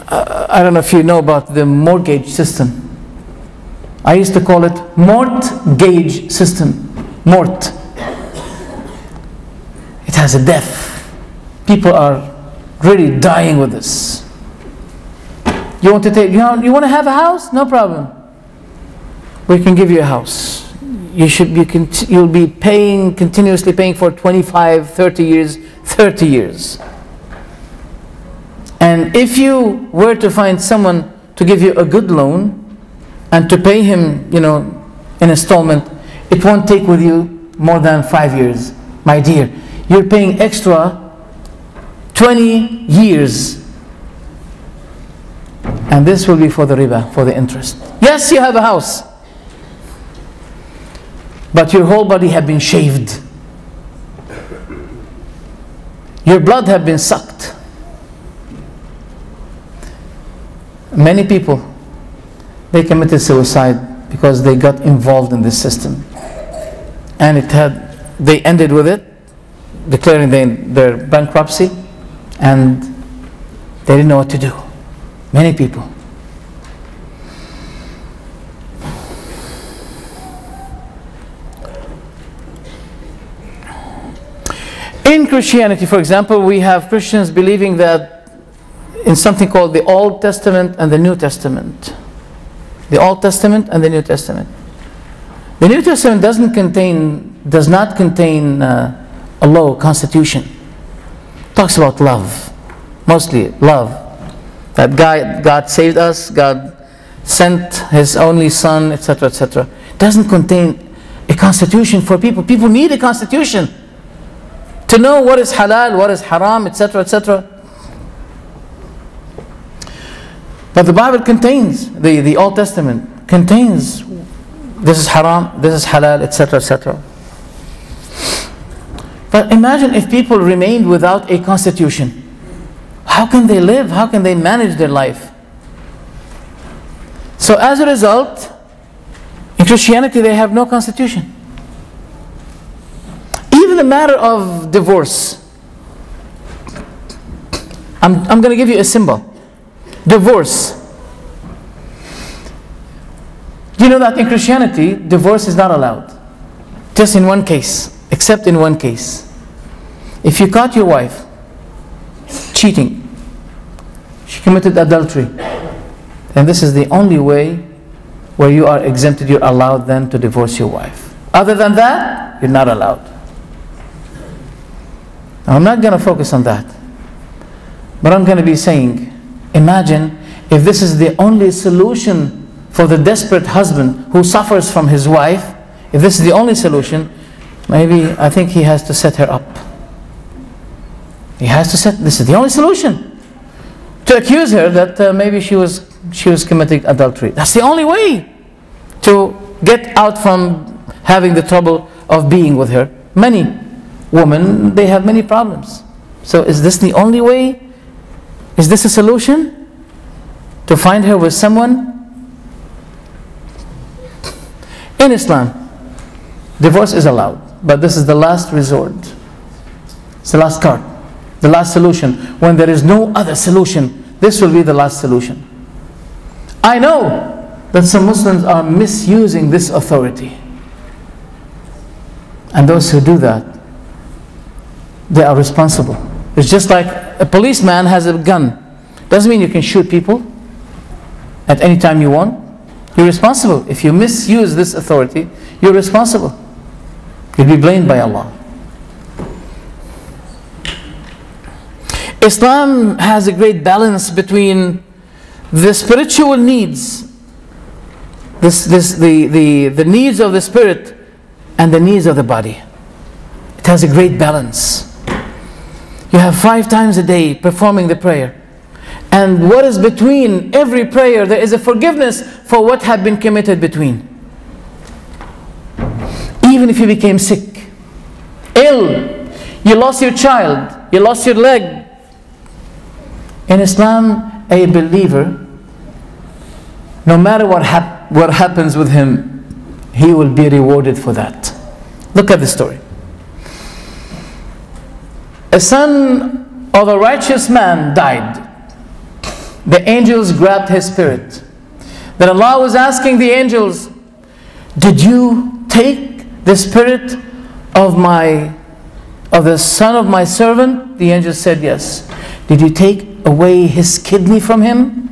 I don't know if you know about the mortgage system. I used to call it mortgage system. Mort. It has a death. People are really dying with this. You want to you want to have a house? No problem. We can give you a house. You'll be continuously paying for 25, 30 years, 30 years. And if you were to find someone to give you a good loan and to pay him, in installment, it won't take with you more than 5 years. My dear, you're paying extra 20 years And this will be for the riba, for the interest. Yes, you have a house, but your whole body have been shaved. Your blood have been sucked. Many people, they committed suicide because they got involved in this system. And they ended with it, declaring their bankruptcy, and they didn't know what to do. Many people. In Christianity, for example, we have Christians believing that in something called the Old Testament and the New Testament. The Old Testament and the New Testament. The New Testament does not contain a law, constitution. It talks about love, mostly love. That God saved us, God sent His only Son, etc., etc. It doesn't contain a constitution for people. People need a constitution to know what is halal, what is haram, etc., etc. But the Bible contains, the Old Testament contains, this is haram, this is halal, etc., etc. But imagine if people remained without a constitution. How can they live? How can they manage their life? So as a result, in Christianity they have no constitution. Even the matter of divorce. I'm going to give you a symbol. Divorce. Do you know that in Christianity, divorce is not allowed? Just in one case, except in one case. If you caught your wife cheating, she committed adultery, and this is the only way where you are exempted, you're allowed then to divorce your wife. Other than that, you're not allowed. Now, I'm not going to focus on that, but I'm going to be saying, imagine if this is the only solution for the desperate husband who suffers from his wife. If this is the only solution, maybe I think he has to set her up. He has to set, this is the only solution. To accuse her that maybe she was committing adultery. That's the only way to get out from having the trouble of being with her. Many women, they have many problems. So is this the only way? Is this a solution? To find her with someone? In Islam, divorce is allowed, but this is the last resort. It's the last card. The last solution. When there is no other solution, this will be the last solution. I know that some Muslims are misusing this authority. And those who do that, they are responsible. It's just like a policeman has a gun. Doesn't mean you can shoot people at any time you want. You're responsible. If you misuse this authority, you're responsible. You'll be blamed by Allah. Islam has a great balance between the spiritual needs, the needs of the spirit, and the needs of the body. It has a great balance. You have 5 times a day performing the prayer. And what is between every prayer, there is a forgiveness for what had been committed between. Even if you became sick, ill, you lost your child, you lost your leg. In Islam, a believer, no matter what happens with him, he will be rewarded for that. Look at the story. A son of a righteous man died. The angels grabbed his spirit. Then Allah was asking the angels, did you take the spirit of the son of my servant? The angels said yes. Did you take away his kidney from him?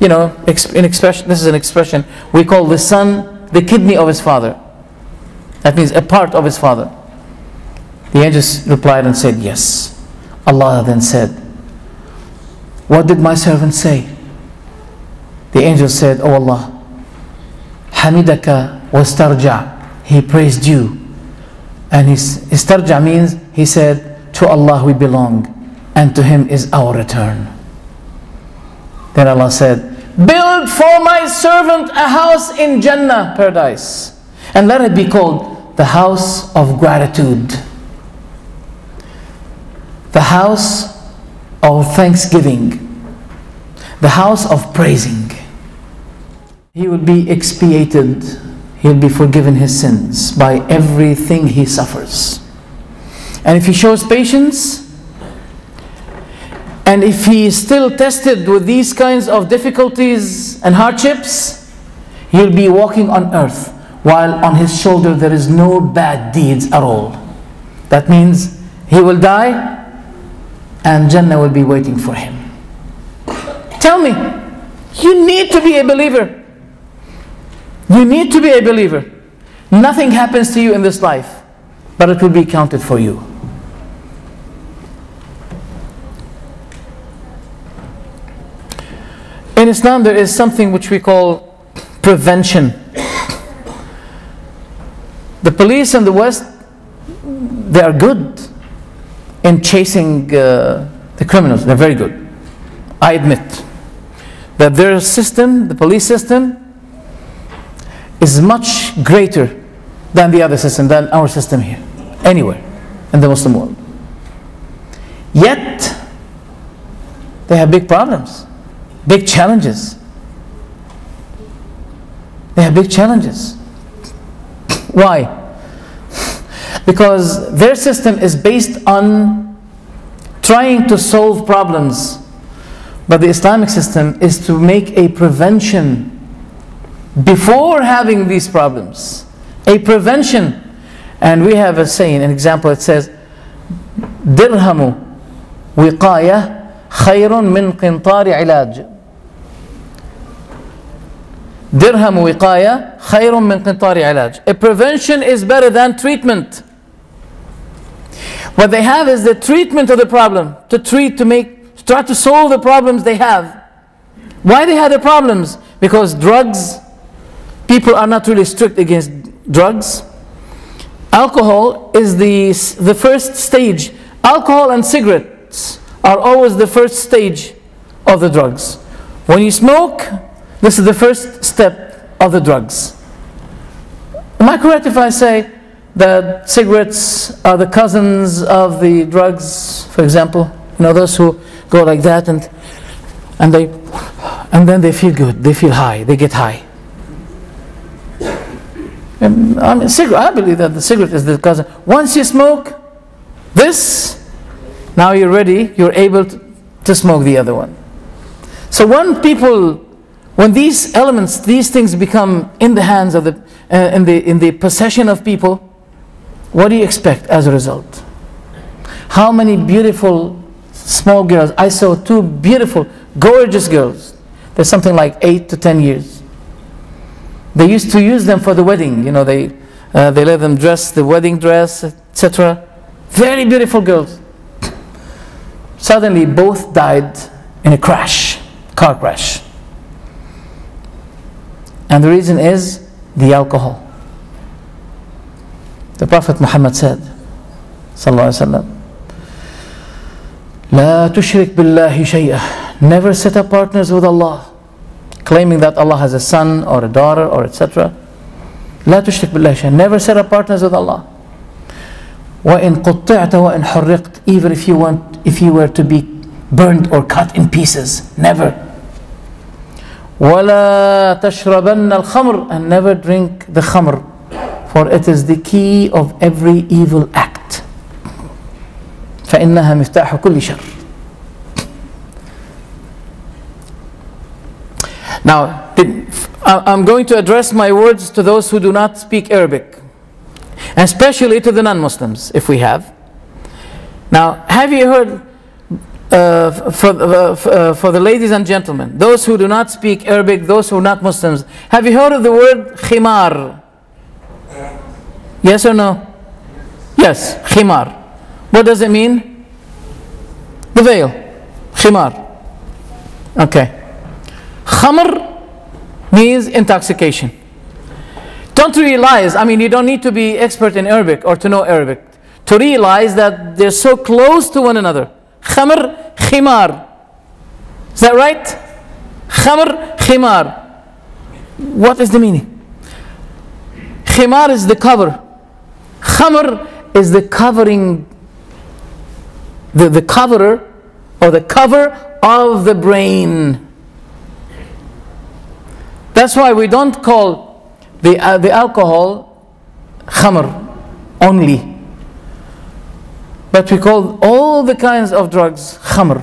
You know, this is an expression. We call the son the kidney of his father. That means a part of his father. The angels replied and said yes. Allah then said, what did my servant say? The angel said, oh Allah, Hamidaka wastarja. He praised you. And istarja means, he said, to Allah we belong, and to Him is our return. Then Allah said, build for my servant a house in Jannah, paradise, and let it be called the house of gratitude, the house of thanksgiving, the house of praising. He will be expiated, he'll be forgiven his sins by everything he suffers. And if he shows patience, and if he is still tested with these kinds of difficulties and hardships, he'll be walking on earth while on his shoulder there is no bad deeds at all. That means he will die and Jannah will be waiting for him. Tell me, you need to be a believer. You need to be a believer. Nothing happens to you in this life, but it will be counted for you. In Islam, there is something which we call prevention. The police in the West, they are good in chasing the criminals. They're very good. I admit that their system, the police system, is much greater than the other system, than our system here, anywhere in the Muslim world. Yet, they have big problems. Big challenges. They have big challenges. Why? Because their system is based on trying to solve problems, but the Islamic system is to make a prevention before having these problems. A prevention. And we have a saying, an example, it says, dirhamu wiqaya khayrun min qintari ilaj. Dirham wiqaya khayrun min qintari ilaj. A prevention is better than treatment. What they have is the treatment of the problem, to try to solve the problems they have. Why they have the problems? Because drugs, people are not really strict against drugs. Alcohol is the first stage. Alcohol and cigarettes are always the first stage of the drugs. When you smoke, this is the first step of the drugs. Am I correct if I say that cigarettes are the cousins of the drugs, for example? You know, those who go like that and then they feel good, they feel high, they get high. And, I believe that the cigarette is the cousin. Once you smoke this, now you're ready, you're able to smoke the other one. So when these elements, these things become in the hands of in the possession of people, what do you expect as a result? How many beautiful small girls? I saw two beautiful, gorgeous girls. They're something like 8 to 10 years. They used to use them for the wedding. You know, they let them dress the wedding dress, etc. Very beautiful girls. Suddenly, both died in a crash, car crash. And the reason is the alcohol. The Prophet Muhammad said, sallallahu alaihi wasallam, "La tushrik billahi shay'ah." Never set up partners with Allah, claiming that Allah has a son or a daughter or etc. La tushrik billahi shay'ah. Never set up partners with Allah. وَإِن قُطِّعْتَ وَإِن حُرِّقْتَ. Even if you were to be burned or cut in pieces, never. وَلَا تَشْرَبَنَّ الْخَمْرِ. And never drink the khamr, for it is the key of every evil act. فَإِنَّهَا مِفْتَاحُ كُلِّ شَرٍّ. Now, I'm going to address my words to those who do not speak Arabic, and especially to the non-Muslims, if we have. Now, have you heard, for the ladies and gentlemen, those who do not speak Arabic, those who are not Muslims, have you heard of the word khimar? Yes or no? Yes, khimar. What does it mean? The veil. Khimar. Okay. Khamr means intoxication. Don't realize, you don't need to be expert in Arabic or to know Arabic to realize that they're so close to one another. Khamr, khimar. Is that right? Khamr, khimar. What is the meaning? Khimar is the cover. Khamr is the covering, the coverer, or the cover of the brain. That's why we don't call the alcohol khamr only, but we call all the kinds of drugs khamr.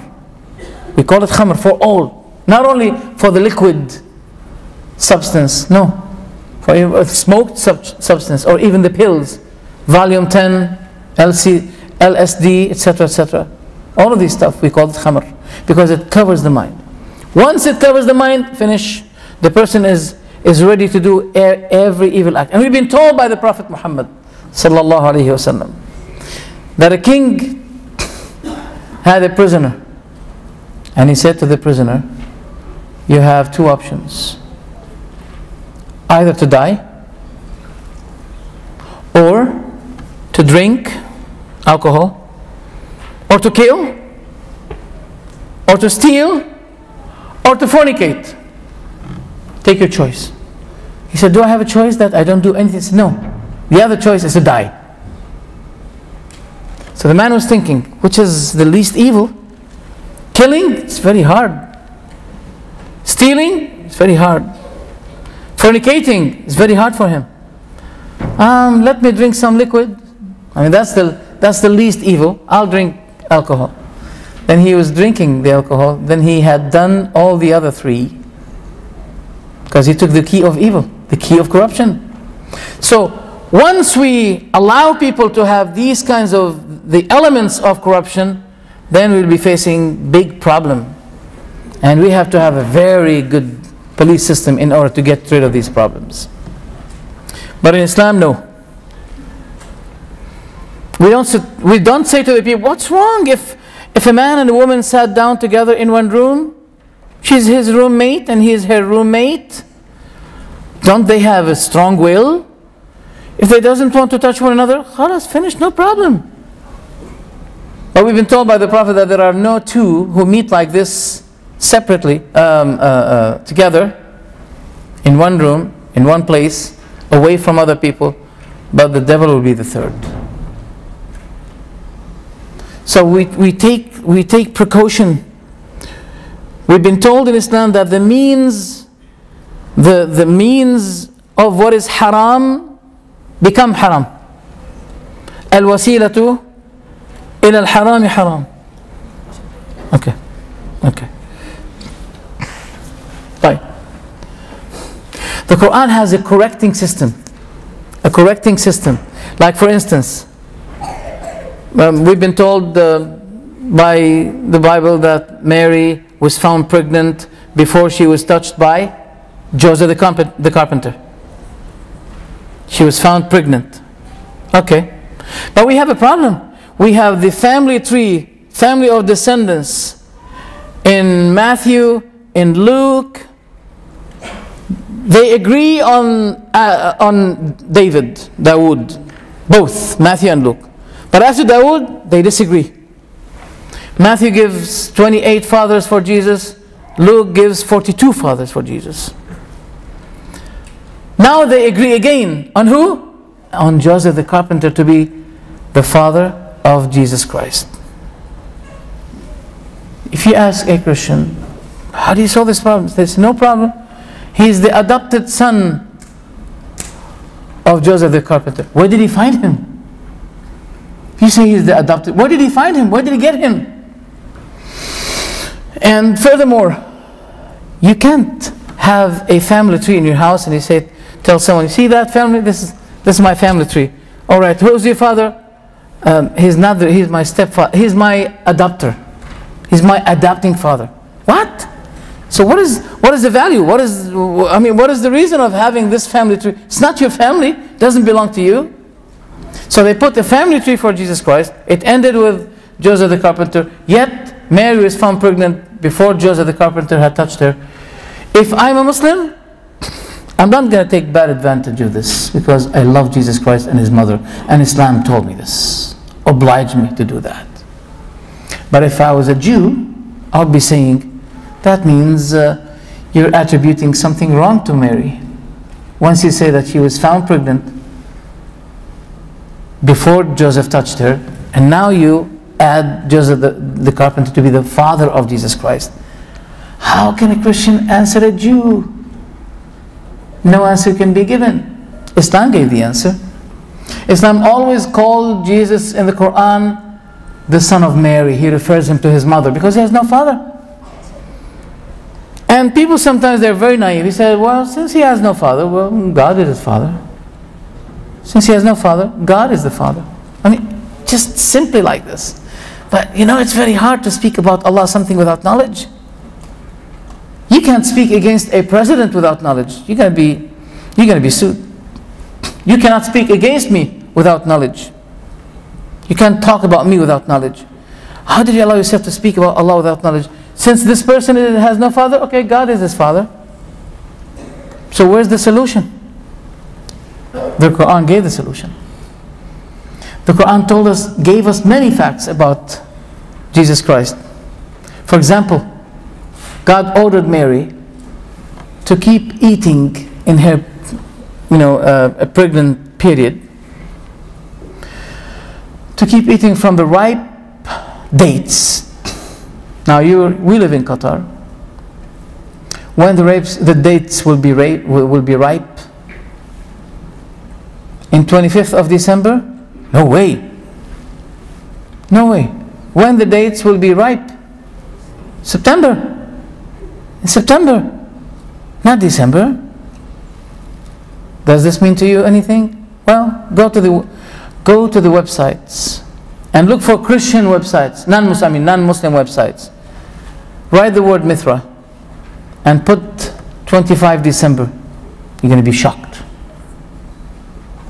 We call it khamr for all, not only for the liquid substance, no, for smoked substance, or even the pills, Valium 10, LSD, etc., etc. All of these stuff we call it khamr, because it covers the mind. Once it covers the mind, finish. The person is ready to do every evil act. And we've been told by the Prophet Muhammad sallallahu alaihi wasallam that a king had a prisoner, and he said to the prisoner, you have two options: either to die, or to drink alcohol, or to kill, or to steal, or to fornicate. Take your choice. He said, do I have a choice that I don't do anything? He said, no. The other choice is to die. So the man was thinking, which is the least evil? Killing? It's very hard. Stealing? It's very hard. Fornicating? It's very hard for him. Let me drink some liquid. I mean, that's the least evil. I'll drink alcohol. Then he was drinking the alcohol. Then he had done all the other three, because he took the key of evil, the key of corruption. So once we allow people to have these kinds of the elements of corruption, then we'll be facing big problem. And we have to have a very good police system in order to get rid of these problems. But in Islam, no. We don't say to the people, what's wrong if a man and a woman sat down together in one room? She's his roommate and he is her roommate. Don't they have a strong will? If they doesn't want to touch one another, khalas, finished, no problem. But we've been told by the Prophet that there are no two who meet like this separately, together, in one room, in one place, away from other people, but the devil will be the third. So we take precaution. We've been told in Islam that the means of what is haram become haram. Al-wasilatu ila al-harami haram. Okay. Right. The Quran has a correcting system. Like, for instance, we've been told by the Bible that Mary was found pregnant before she was touched by Joseph the carpenter. She was found pregnant. Okay. But we have a problem. We have the family tree, family of descendants in Matthew, in Luke. They agree on Dawood, both Matthew and Luke. But after Dawood, they disagree. Matthew gives 28 fathers for Jesus. Luke gives 42 fathers for Jesus. Now they agree again on who? On Joseph the carpenter to be the father of Jesus Christ. If you ask a Christian, how do you solve this problem? There's no problem. He is the adopted son of Joseph the carpenter. Where did he find him? You say he's the adopted. Where did he find him? Where did he get him? And furthermore, you can't have a family tree in your house and you say, tell someone, you see that family? This is my family tree. All right, who's your father? He's my stepfather. He's my adopter. He's my adopting father. What? So what is the value? What is the reason of having this family tree? It's not your family. It doesn't belong to you. So they put a family tree for Jesus Christ. It ended with Joseph the carpenter. Yet Mary was found pregnant before Joseph the carpenter had touched her. If I'm a Muslim, I'm not going to take bad advantage of this, because I love Jesus Christ and his mother, and Islam told me this, obliged me to do that. But if I was a Jew, I would be saying, that means you're attributing something wrong to Mary. Once you say that she was found pregnant before Joseph touched her, and now you add Joseph the carpenter to be the father of Jesus Christ. How can a Christian answer a Jew? No answer can be given. Islam gave the answer. Islam always called Jesus in the Quran the son of Mary. He refers him to his mother because he has no father. And people sometimes, they're very naive. He said, well, since he has no father, well, God is his father. Since he has no father, God is the father. I mean, just simply like this. But you know, it's very hard to speak about Allah something without knowledge. You can't speak against a president without knowledge. You're going to be sued. You cannot speak against me without knowledge. You can't talk about me without knowledge. How did you allow yourself to speak about Allah without knowledge? Since this person has no father, okay, God is his father. So where's the solution? The Quran gave the solution. The Quran gave us many facts about Jesus Christ. For example, God ordered Mary to keep eating in her, a pregnant period, to keep eating from the ripe dates. Now we live in Qatar. When the dates will be ripe? In 25th of December? No way. No way. When the dates will be ripe? September. In September, not December. Does this mean to you anything? Well, go to the websites and look for Christian websites, non-Muslim websites. Write the word Mithra and put 25 December. You're going to be shocked.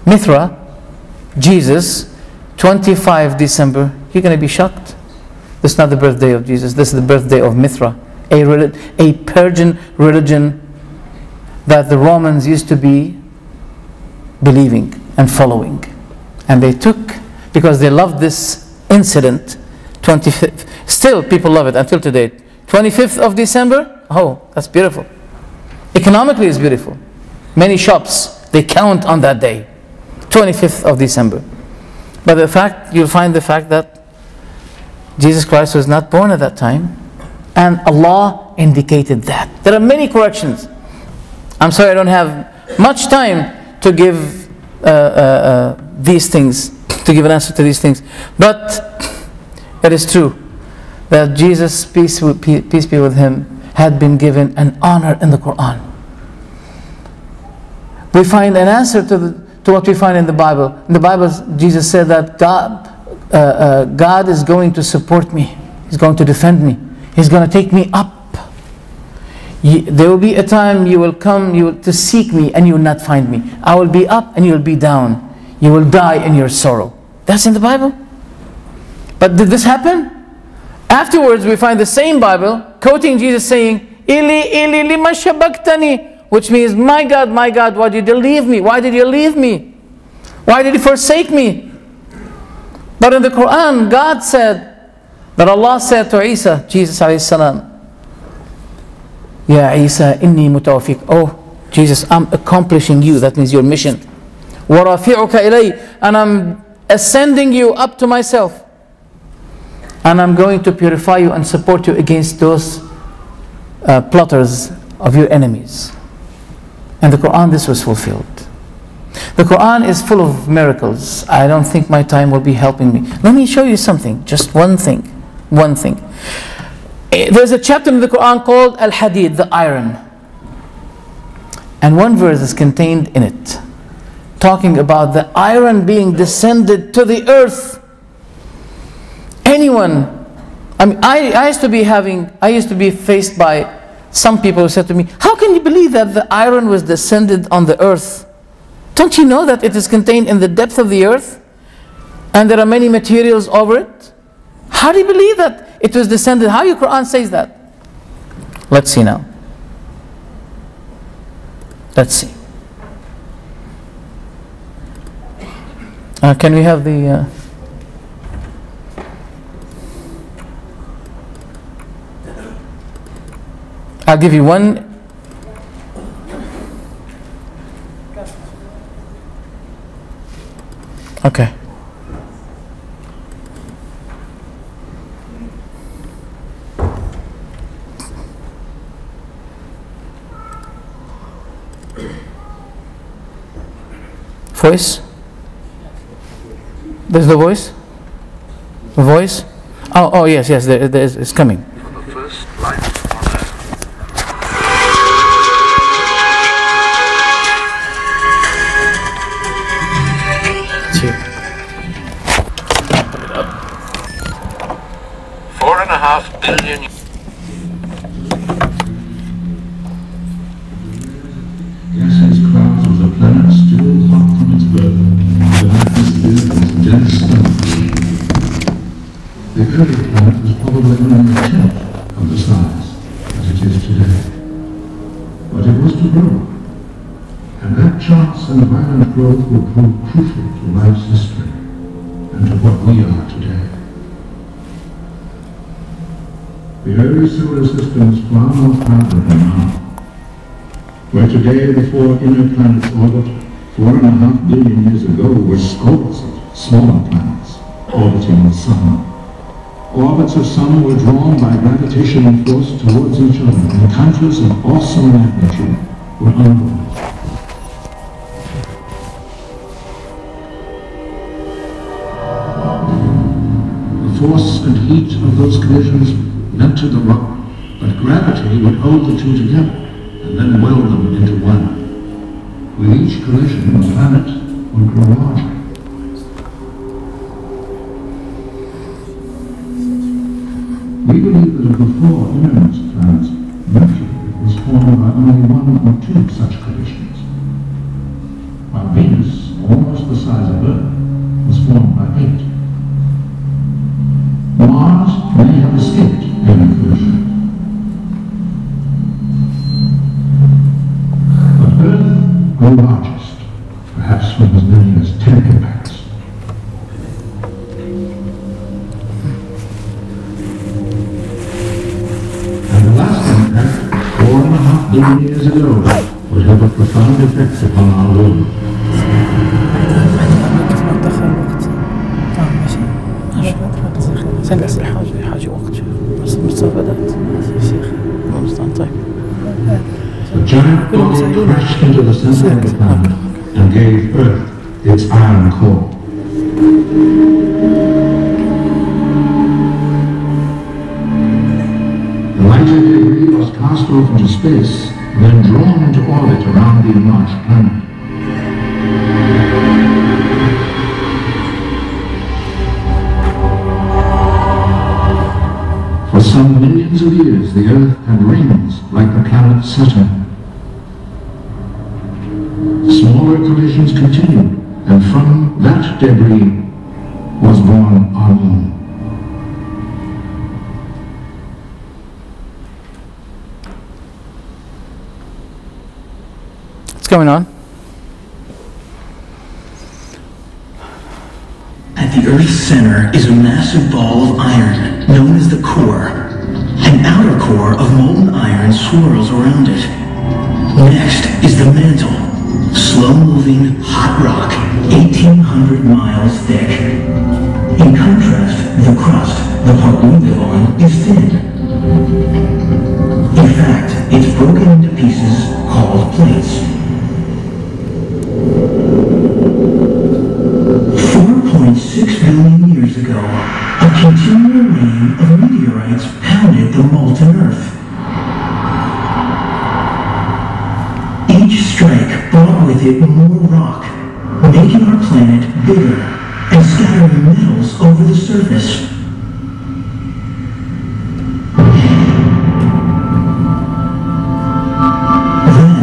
Mithra, Jesus, 25 December. You're going to be shocked. This is not the birthday of Jesus. This is the birthday of Mithra, a Persian religion that the Romans used to be believing and following. And they took, because they loved this incident, 25th, still people love it until today. 25th of December, oh, that's beautiful. Economically it's beautiful. Many shops, they count on that day, 25th of December. But you'll find the fact that Jesus Christ was not born at that time, and Allah indicated that. There are many corrections. I'm sorry I don't have much time to give these things, to give an answer to these things. But it is true that Jesus, peace be with him, had been given an honor in the Quran. We find an answer to what we find in the Bible. In the Bible, Jesus said that God is going to support me. He's going to defend me. He's going to take me up. There will be a time you will come to seek me and you will not find me. I will be up and you will be down. You will die in your sorrow. That's in the Bible. But did this happen? Afterwards, we find the same Bible quoting Jesus saying, Ili, Ili, lima shabaktani, which means, my God, why did you leave me? Why did you leave me? Why did you forsake me? But in the Quran, God said, that Allah said to Isa, Jesus alayhi salam, Ya Isa, inni mutawafik. Oh, Jesus, I'm accomplishing you. That means your mission. وَرَافِعُكَ إِلَيْهِ, and I'm ascending you up to myself. And I'm going to purify you and support you against those plotters of your enemies. In the Quran, this was fulfilled. The Quran is full of miracles. I don't think my time will be helping me. Let me show you something, just one thing. One thing. There's a chapter in the Quran called Al-Hadid, the iron. And one verse is contained in it, talking about the iron being descended to the earth. Anyone, I used to be faced by some people who said to me, how can you believe that the iron was descended on the earth? Don't you know that it is contained in the depth of the earth? And there are many materials over it? How do you believe that it was descended? How your Quran says that? Let's see now. Let's see. Can we have the... I'll give you one Voice? There's the voice? The voice? Oh, yes, there is, it's coming. The first life on earth. Two. 4.5 billion. Gaseous clouds of the planet still hot from its birth, the atmosphere is dense stuff. The early planet was probably only a tenth of the size that it is today. But it was to grow, and that chance and violent growth will prove crucial to life's history and to what we are today. The early solar system was far more crowded than now. Where today the four inner planets orbit, 4.5 billion years ago were scores of smaller planets orbiting the Sun. Orbits of Sun were drawn by gravitational force towards each other, and encounters of awesome magnitude were unavoidable. The force and heat of those collisions melted the rock, but gravity would hold the two together and then weld them into one. With each collision, the planet would grow larger. We believe that of the four innermost planets, Mercury was formed by only one or two such collisions, while Venus, almost the size of Earth, was formed by 8. Mars may have escaped any collision. Earth grew largest, perhaps from as many as 10 impacts. And the last impact, 4.5 billion years ago, would have a profound effect upon our world. A giant ball crashed into the center of the planet and gave Earth its iron core. The lighter debris was cast off into space, then drawn into orbit around the enlarged planet. For some millions of years, the Earth had rings like the planet Saturn. Smaller collisions continued, and from that debris was born our moon. What's going on? At the Earth's center is a massive ball of iron known as the core. An outer core of molten iron swirls around it. Next is the mantle, slow-moving hot rock, 1,800 miles thick. In contrast, the crust, the part we live on, is thin. In fact, it's broken into pieces called plates. 4.6 billion years ago, a continual rain of meteorites pounded the molten Earth. Each strike brought with it more rock, making our planet bigger and scattering metals over the surface. Then,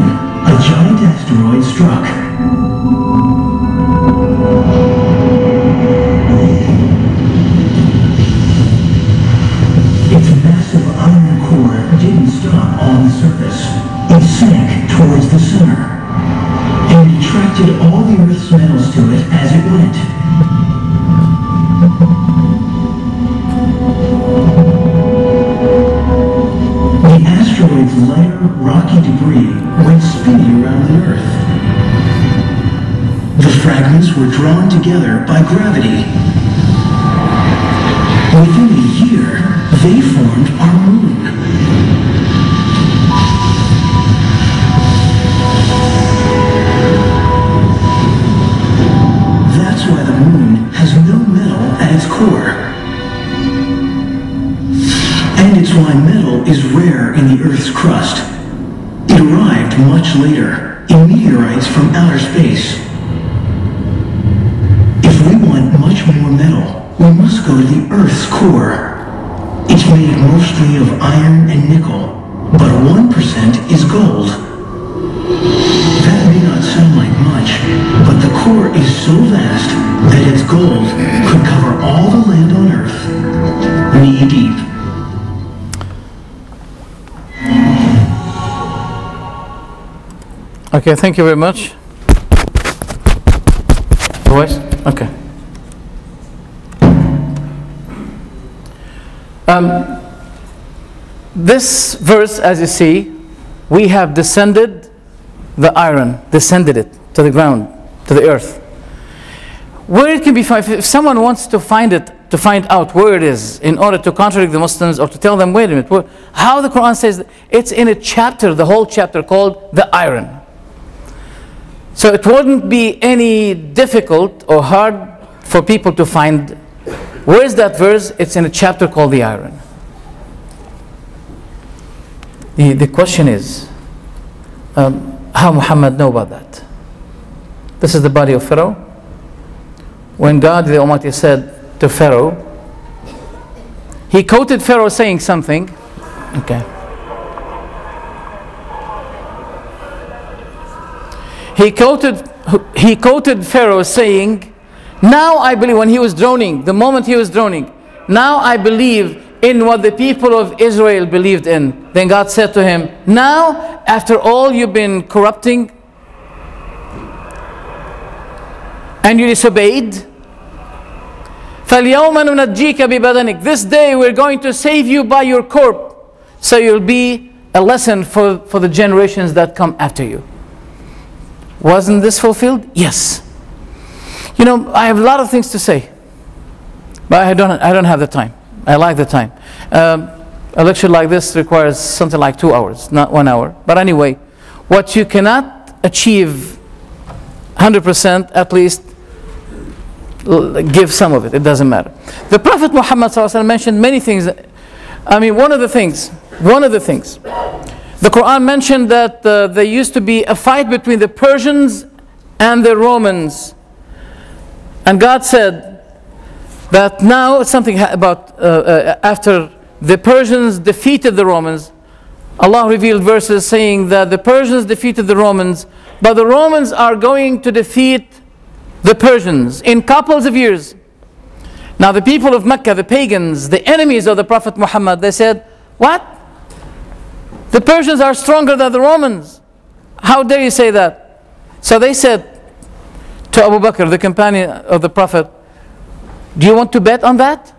a giant asteroid struck. Its massive iron core didn't stop on the surface. It sank towards the center and attracted all the Earth's metals to it as it went. The asteroid's lighter, rocky debris went spinning around the Earth. The fragments were drawn together by gravity. Within a year, they formed our moon. core. And it's why metal is rare in the Earth's crust. It arrived much later, in meteorites from outer space. If we want much more metal, we must go to the Earth's core. It's made mostly of iron and nickel, but 1% is gold. That may not sound like much, but the core is so vast that its gold could cover all the land on Earth, knee deep. Okay, thank you very much. Voice? Okay. This verse, as you see, we have descended the iron, descended it to the ground, to the earth. Where it can be found, if someone wants to find it, to find out where it is, in order to contradict the Muslims or to tell them, wait a minute, how the Quran says that, it's in a chapter, the whole chapter called the iron. So it wouldn't be any difficult or hard for people to find where is that verse. It's in a chapter called the iron. The question is, how Muhammad know about that? This is the body of Pharaoh. When God the Almighty said to Pharaoh, he quoted Pharaoh saying something. Okay. He quoted Pharaoh saying, now I believe, when he was droning, the moment he was droning, now I believe in what the people of Israel believed in. Then God said to him, now after all you've been corrupting and you disobeyed, فَالْيَوْمَ نُنَجِّيكَ بِبَدَنِكَ, this day we're going to save you by your corpse, so you'll be a lesson for the generations that come after you. Wasn't this fulfilled? Yes. You know, I have a lot of things to say, but I don't have the time. I like the time. A lecture like this requires something like 2 hours, not 1 hour. But anyway, what you cannot achieve 100%, at least give some of it. It doesn't matter. The Prophet Muhammad ﷺ mentioned many things. I mean, one of the things, the Quran mentioned that there used to be a fight between the Persians and the Romans. And God said that now something about after the Persians defeated the Romans, Allah revealed verses saying that the Persians defeated the Romans, but the Romans are going to defeat the Persians in couples of years. Now the people of Mecca, the pagans, the enemies of the Prophet Muhammad, they said, what? The Persians are stronger than the Romans. How dare you say that? So they said to Abu Bakr, the companion of the Prophet, do you want to bet on that?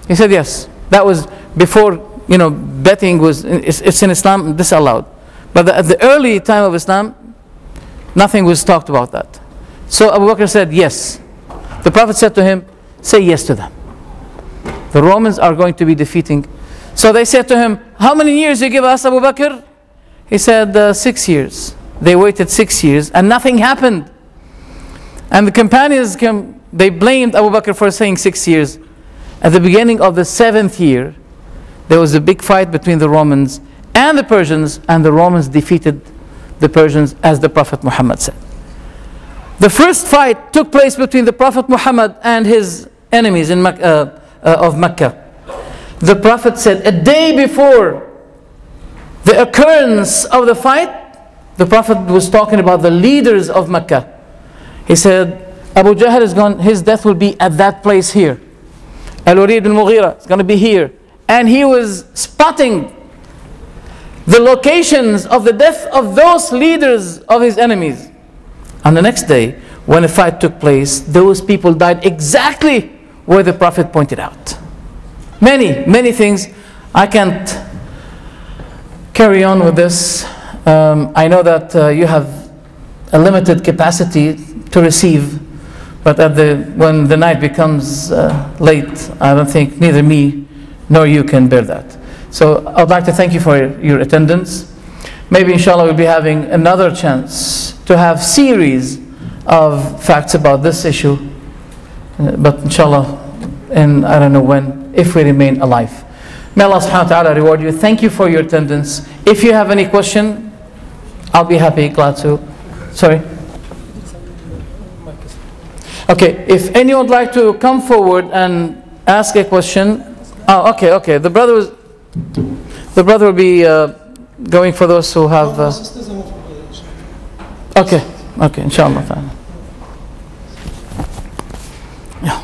He said yes. That was before, you know, betting was, it's in Islam disallowed. But at the early time of Islam, nothing was talked about that. So Abu Bakr said yes. The Prophet said to him, say yes to them. The Romans are going to be defeating. So they said to him, how many years you give us, Abu Bakr? He said 6 years. They waited 6 years and nothing happened. And the companions came, they blamed Abu Bakr for saying 6 years. At the beginning of the 7th year, there was a big fight between the Romans and the Persians, and the Romans defeated the Persians, as the Prophet Muhammad said. The first fight took place between the Prophet Muhammad and his enemies in of Mecca. The Prophet said, a day before the occurrence of the fight, the Prophet was talking about the leaders of Mecca. He said, Abu Jahl is gone, his death will be at that place here. Al-Walid bin Mughira is going to be here. And he was spotting the locations of the death of those leaders of his enemies. On the next day, when a fight took place, those people died exactly where the Prophet pointed out. Many things. I can't carry on with this. I know that you have a limited capacity to receive, but when the night becomes late, I don't think neither me nor you can bear that. So I'd like to thank you for your attendance. Maybe inshallah we'll be having another chance to have series of facts about this issue, but inshallah in I don't know when, if we remain alive. May Allah subhanahu wa ta'ala reward you. Thank you for your attendance. If you have any question, I'll be happy, glad to. Sorry. Okay, if anyone would like to come forward and ask a question. Oh, okay. The brother will be going for those who have. Okay, inshallah. Yeah.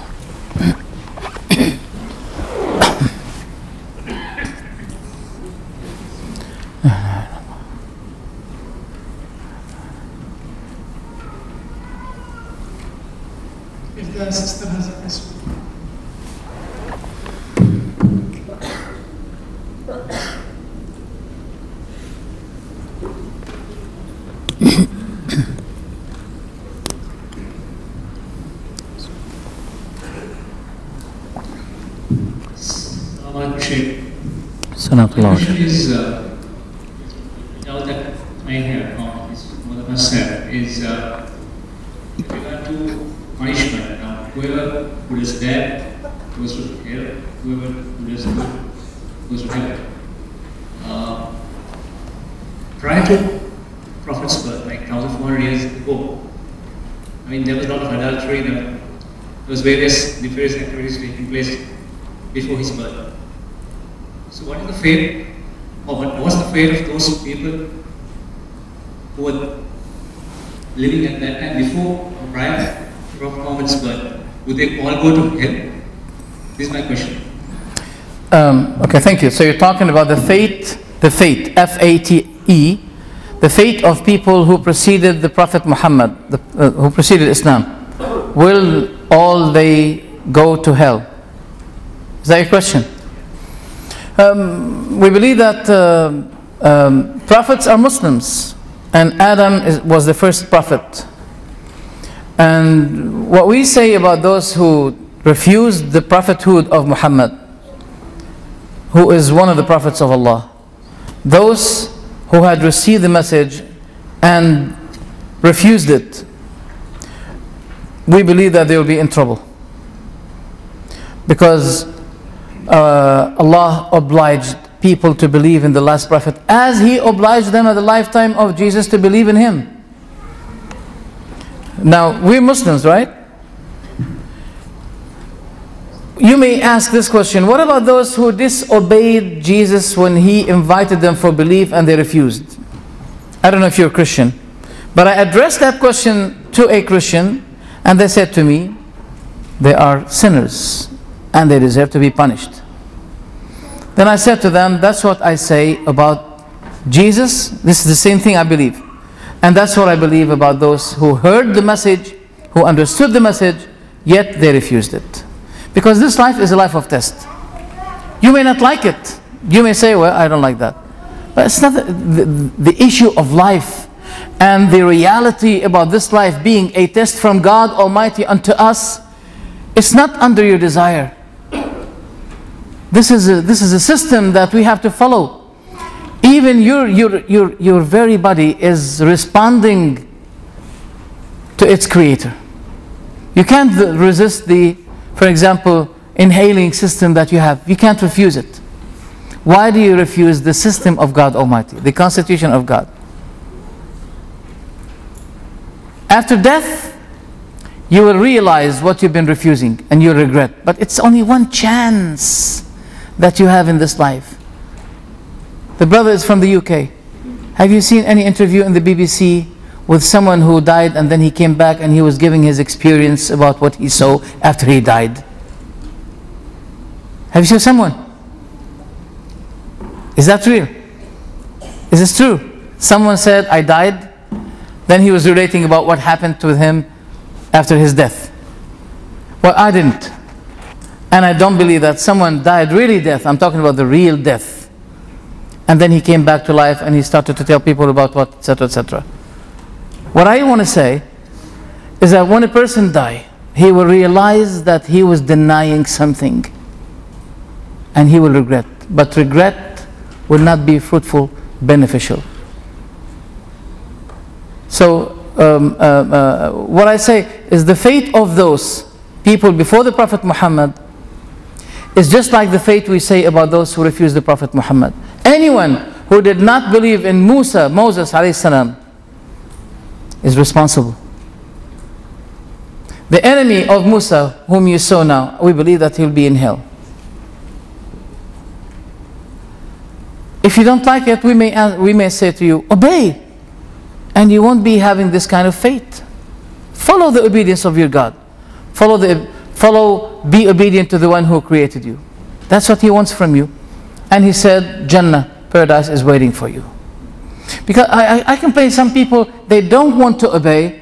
If the sister has a question. Salam. The question is, now that I have on this Mother Masad is with regard to punishment. Now, whoever who does bad goes to hell, whoever who does good goes to heaven. Prior to Prophet's birth, like 1400 years ago, I mean, there was a lot of adultery, there was various nefarious activities taking place before his birth. So what is the fate, or what was the fate of those people who were living at that time before or prior to Prophet Muhammad's birth? Would they all go to hell? This is my question. Okay, thank you. So you're talking about the fate, F-A-T-E, the fate of people who preceded the Prophet Muhammad, who preceded Islam. Will all they go to hell? Is that your question? We believe that prophets are Muslims, and Adam was the first prophet. And what we say about those who refused the prophethood of Muhammad, who is one of the prophets of Allah, those who had received the message and refused it, we believe that they will be in trouble, because Allah obliged people to believe in the last prophet as He obliged them at the lifetime of Jesus to believe in Him. Now, we're Muslims, right? You may ask this question: what about those who disobeyed Jesus when He invited them for belief and they refused? I don't know if you're a Christian, but I addressed that question to a Christian and they said to me, they are sinners and they deserve to be punished. Then I said to them, that's what I say about Jesus. This is the same thing I believe. And that's what I believe about those who heard the message, who understood the message, yet they refused it. Because this life is a life of test. You may not like it. You may say, well, I don't like that. But it's not the issue of life and the reality about this life being a test from God Almighty unto us. It's not under your desire. This is a system that we have to follow. Even your very body is responding to its creator. You can't resist the, for example, inhaling system that you have. You can't refuse it. Why do you refuse the system of God Almighty, the constitution of God? After death, you will realize what you've been refusing and you'll regret. But it's only one chance that you have in this life. The brother is from the UK. Have you seen any interview in the BBC with someone who died and then he came back and he was giving his experience about what he saw after he died? Have you seen someone? Is that real? Is this true? Someone said, I died. Then he was relating about what happened to him after his death. Well, I didn't. And I don't believe that someone died really death. I'm talking about the real death. And then he came back to life and he started to tell people about what, etc., etc. What I want to say is that when a person dies, he will realize that he was denying something. And he will regret. But regret will not be fruitful, beneficial. So, what I say is the fate of those people before the Prophet Muhammad It's just like the fate we say about those who refuse the Prophet Muhammad. Anyone who did not believe in Moses alayhi salam, is responsible. The enemy of Musa, whom you saw now, we believe that he'll be in hell. If you don't like it, we may say to you, obey, and you won't be having this kind of fate. Follow the obedience of your God. Be obedient to the one who created you. That's what he wants from you. And he said, Jannah, paradise is waiting for you. Because I can play some people, they don't want to obey,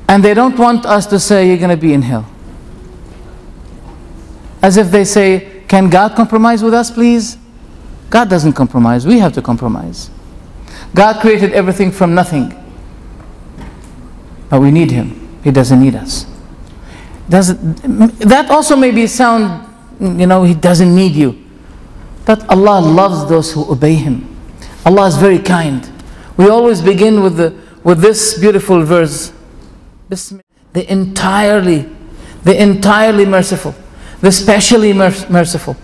and they don't want us to say you're going to be in hell. As if they say, can God compromise with us, please? God doesn't compromise, we have to compromise. God created everything from nothing. But we need Him, He doesn't need us. That also maybe sound, He doesn't need you. But Allah loves those who obey Him. Allah is very kind. We always begin with this beautiful verse. The entirely merciful, the specially merciful.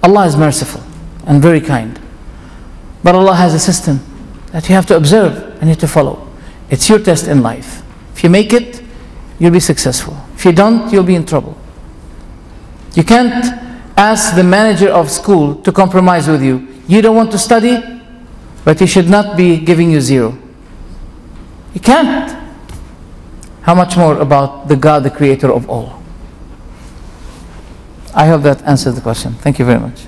Allah is merciful and very kind. But Allah has a system that you have to observe and you have to follow. It's your test in life. If you make it, you'll be successful. If you don't, you'll be in trouble. You can't ask the manager of school to compromise with you. You don't want to study, but he should not be giving you 0. You can't. How much more about the God, the creator of all? I hope that answers the question. Thank you very much.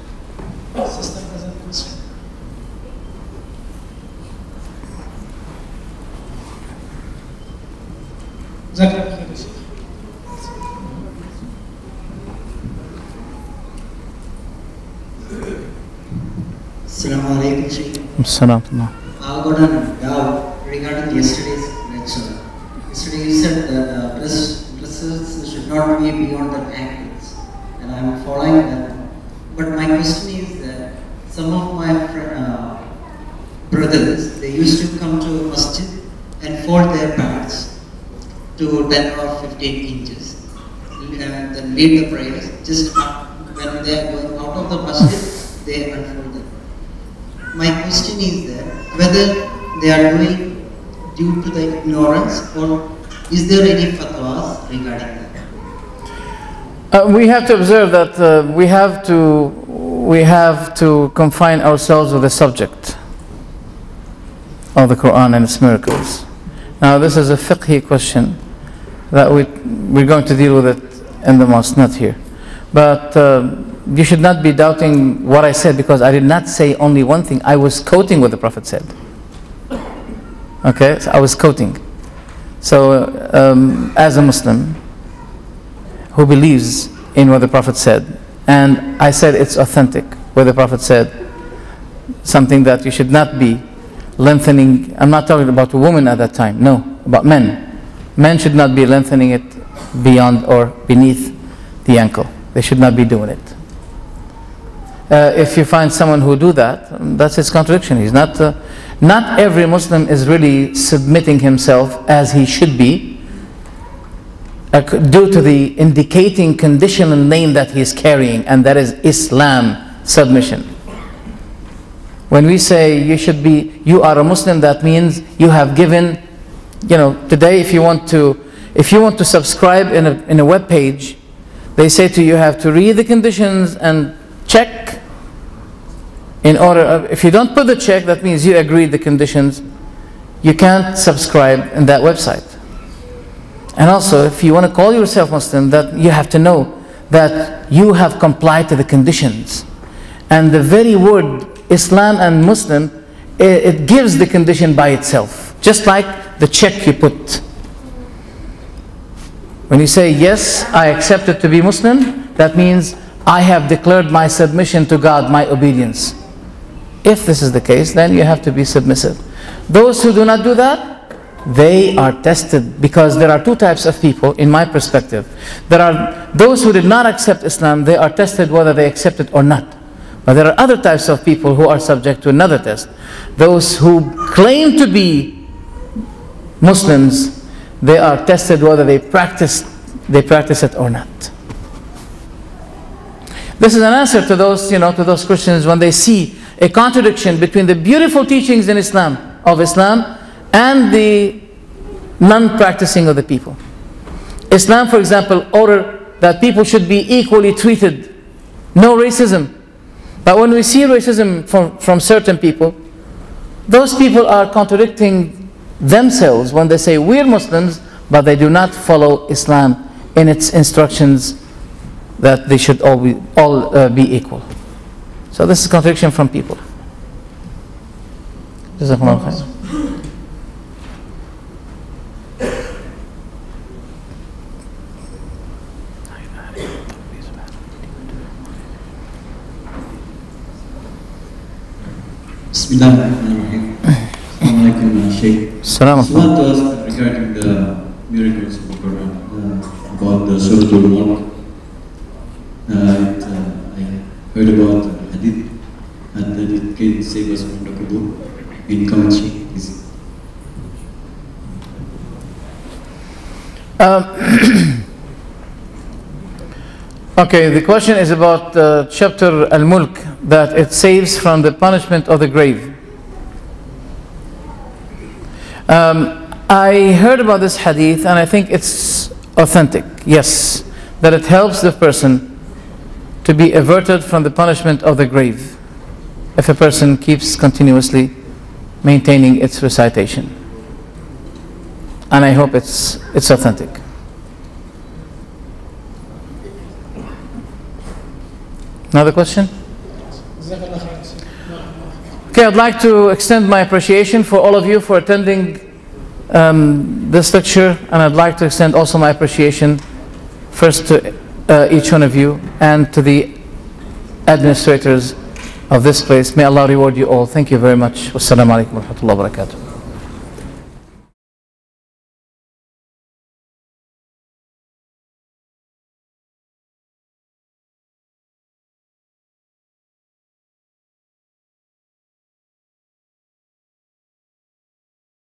Assalamu alaikum, Sheikh. Assalamu I got a doubt regarding yesterday's lecture. Yesterday you said that blessings should not be beyond the ankles, and I am following that. But my question is that some of my brothers, they used to come to masjid and fold their pants to 10 or 15 inches, and then lead the prayers. Just when they are going out of the masjid, they unfold them. My question is that whether they are doing due to the ignorance, or is there any fatwas regarding that? We have to observe that we have to confine ourselves with the subject of the Quran and its miracles. Now this is a fiqhi question that we're going to deal with it in the mosque, not here. But you should not be doubting what I said, because I did not say only one thing. I was quoting what the Prophet said. Okay, so I was quoting. So as a Muslim who believes in what the Prophet said, and I said it's authentic, what the Prophet said, something that you should not be lengthening. I'm not talking about a woman at that time, no, about men. Men should not be lengthening it beyond or beneath the ankle. They should not be doing it. If you find someone who do that, that's his contradiction. He's not. Not every Muslim is really submitting himself as he should be, due to the indicating conditional name that he is carrying, and that is Islam, submission. When we say you are a Muslim, that means you have given. Today, if you want to subscribe in a web page, they say to you have to read the conditions and check. In order, if you don't put the check, that means you agreed the conditions. You can't subscribe in that website. And also, if you want to call yourself Muslim, that you have to know that you have complied to the conditions. And the very word Islam and Muslim, it gives the condition by itself, just like the check you put. When you say yes, I accept it to be Muslim, that means I have declared my submission to God, my obedience. If this is the case, then you have to be submissive. Those who do not do that, they are tested, because there are two types of people in my perspective. There are those who did not accept Islam, they are tested whether they accept it or not. But there are other types of people who are subject to another test. Those who claim to be Muslims, they are tested whether they practice it or not. This is an answer to those, to those Christians when they see a contradiction between the beautiful teachings in Islam, and the non-practicing of the people. Islam, for example, ordered that people should be equally treated, no racism. But when we see racism from certain people, those people are contradicting themselves when they say we're Muslims, but they do not follow Islam in its instructions that they should all be equal. So this is contradiction from people. Jazakumullah khair. Bismillahirrahmanirrahim. Assalamu alaikum, Sheikh. Salam. I want to ask regarding the miracles of the Quran, about the Surah Al-Mulk. I heard about the hadith, and that it can save us from the kubur in commentary. Okay, the question is about chapter Al-Mulk, that it saves from the punishment of the grave. I heard about this hadith and I think it's authentic, yes, that it helps the person to be averted from the punishment of the grave if a person keeps continuously maintaining its recitation. And I hope it's authentic. Another question? Okay, I'd like to extend my appreciation for all of you for attending this lecture, and I'd like to extend also my appreciation first to each one of you and to the administrators of this place. May Allah reward you all. Thank you very much. Wassalamu alaikum wa rahmatullahi wa barakatuh.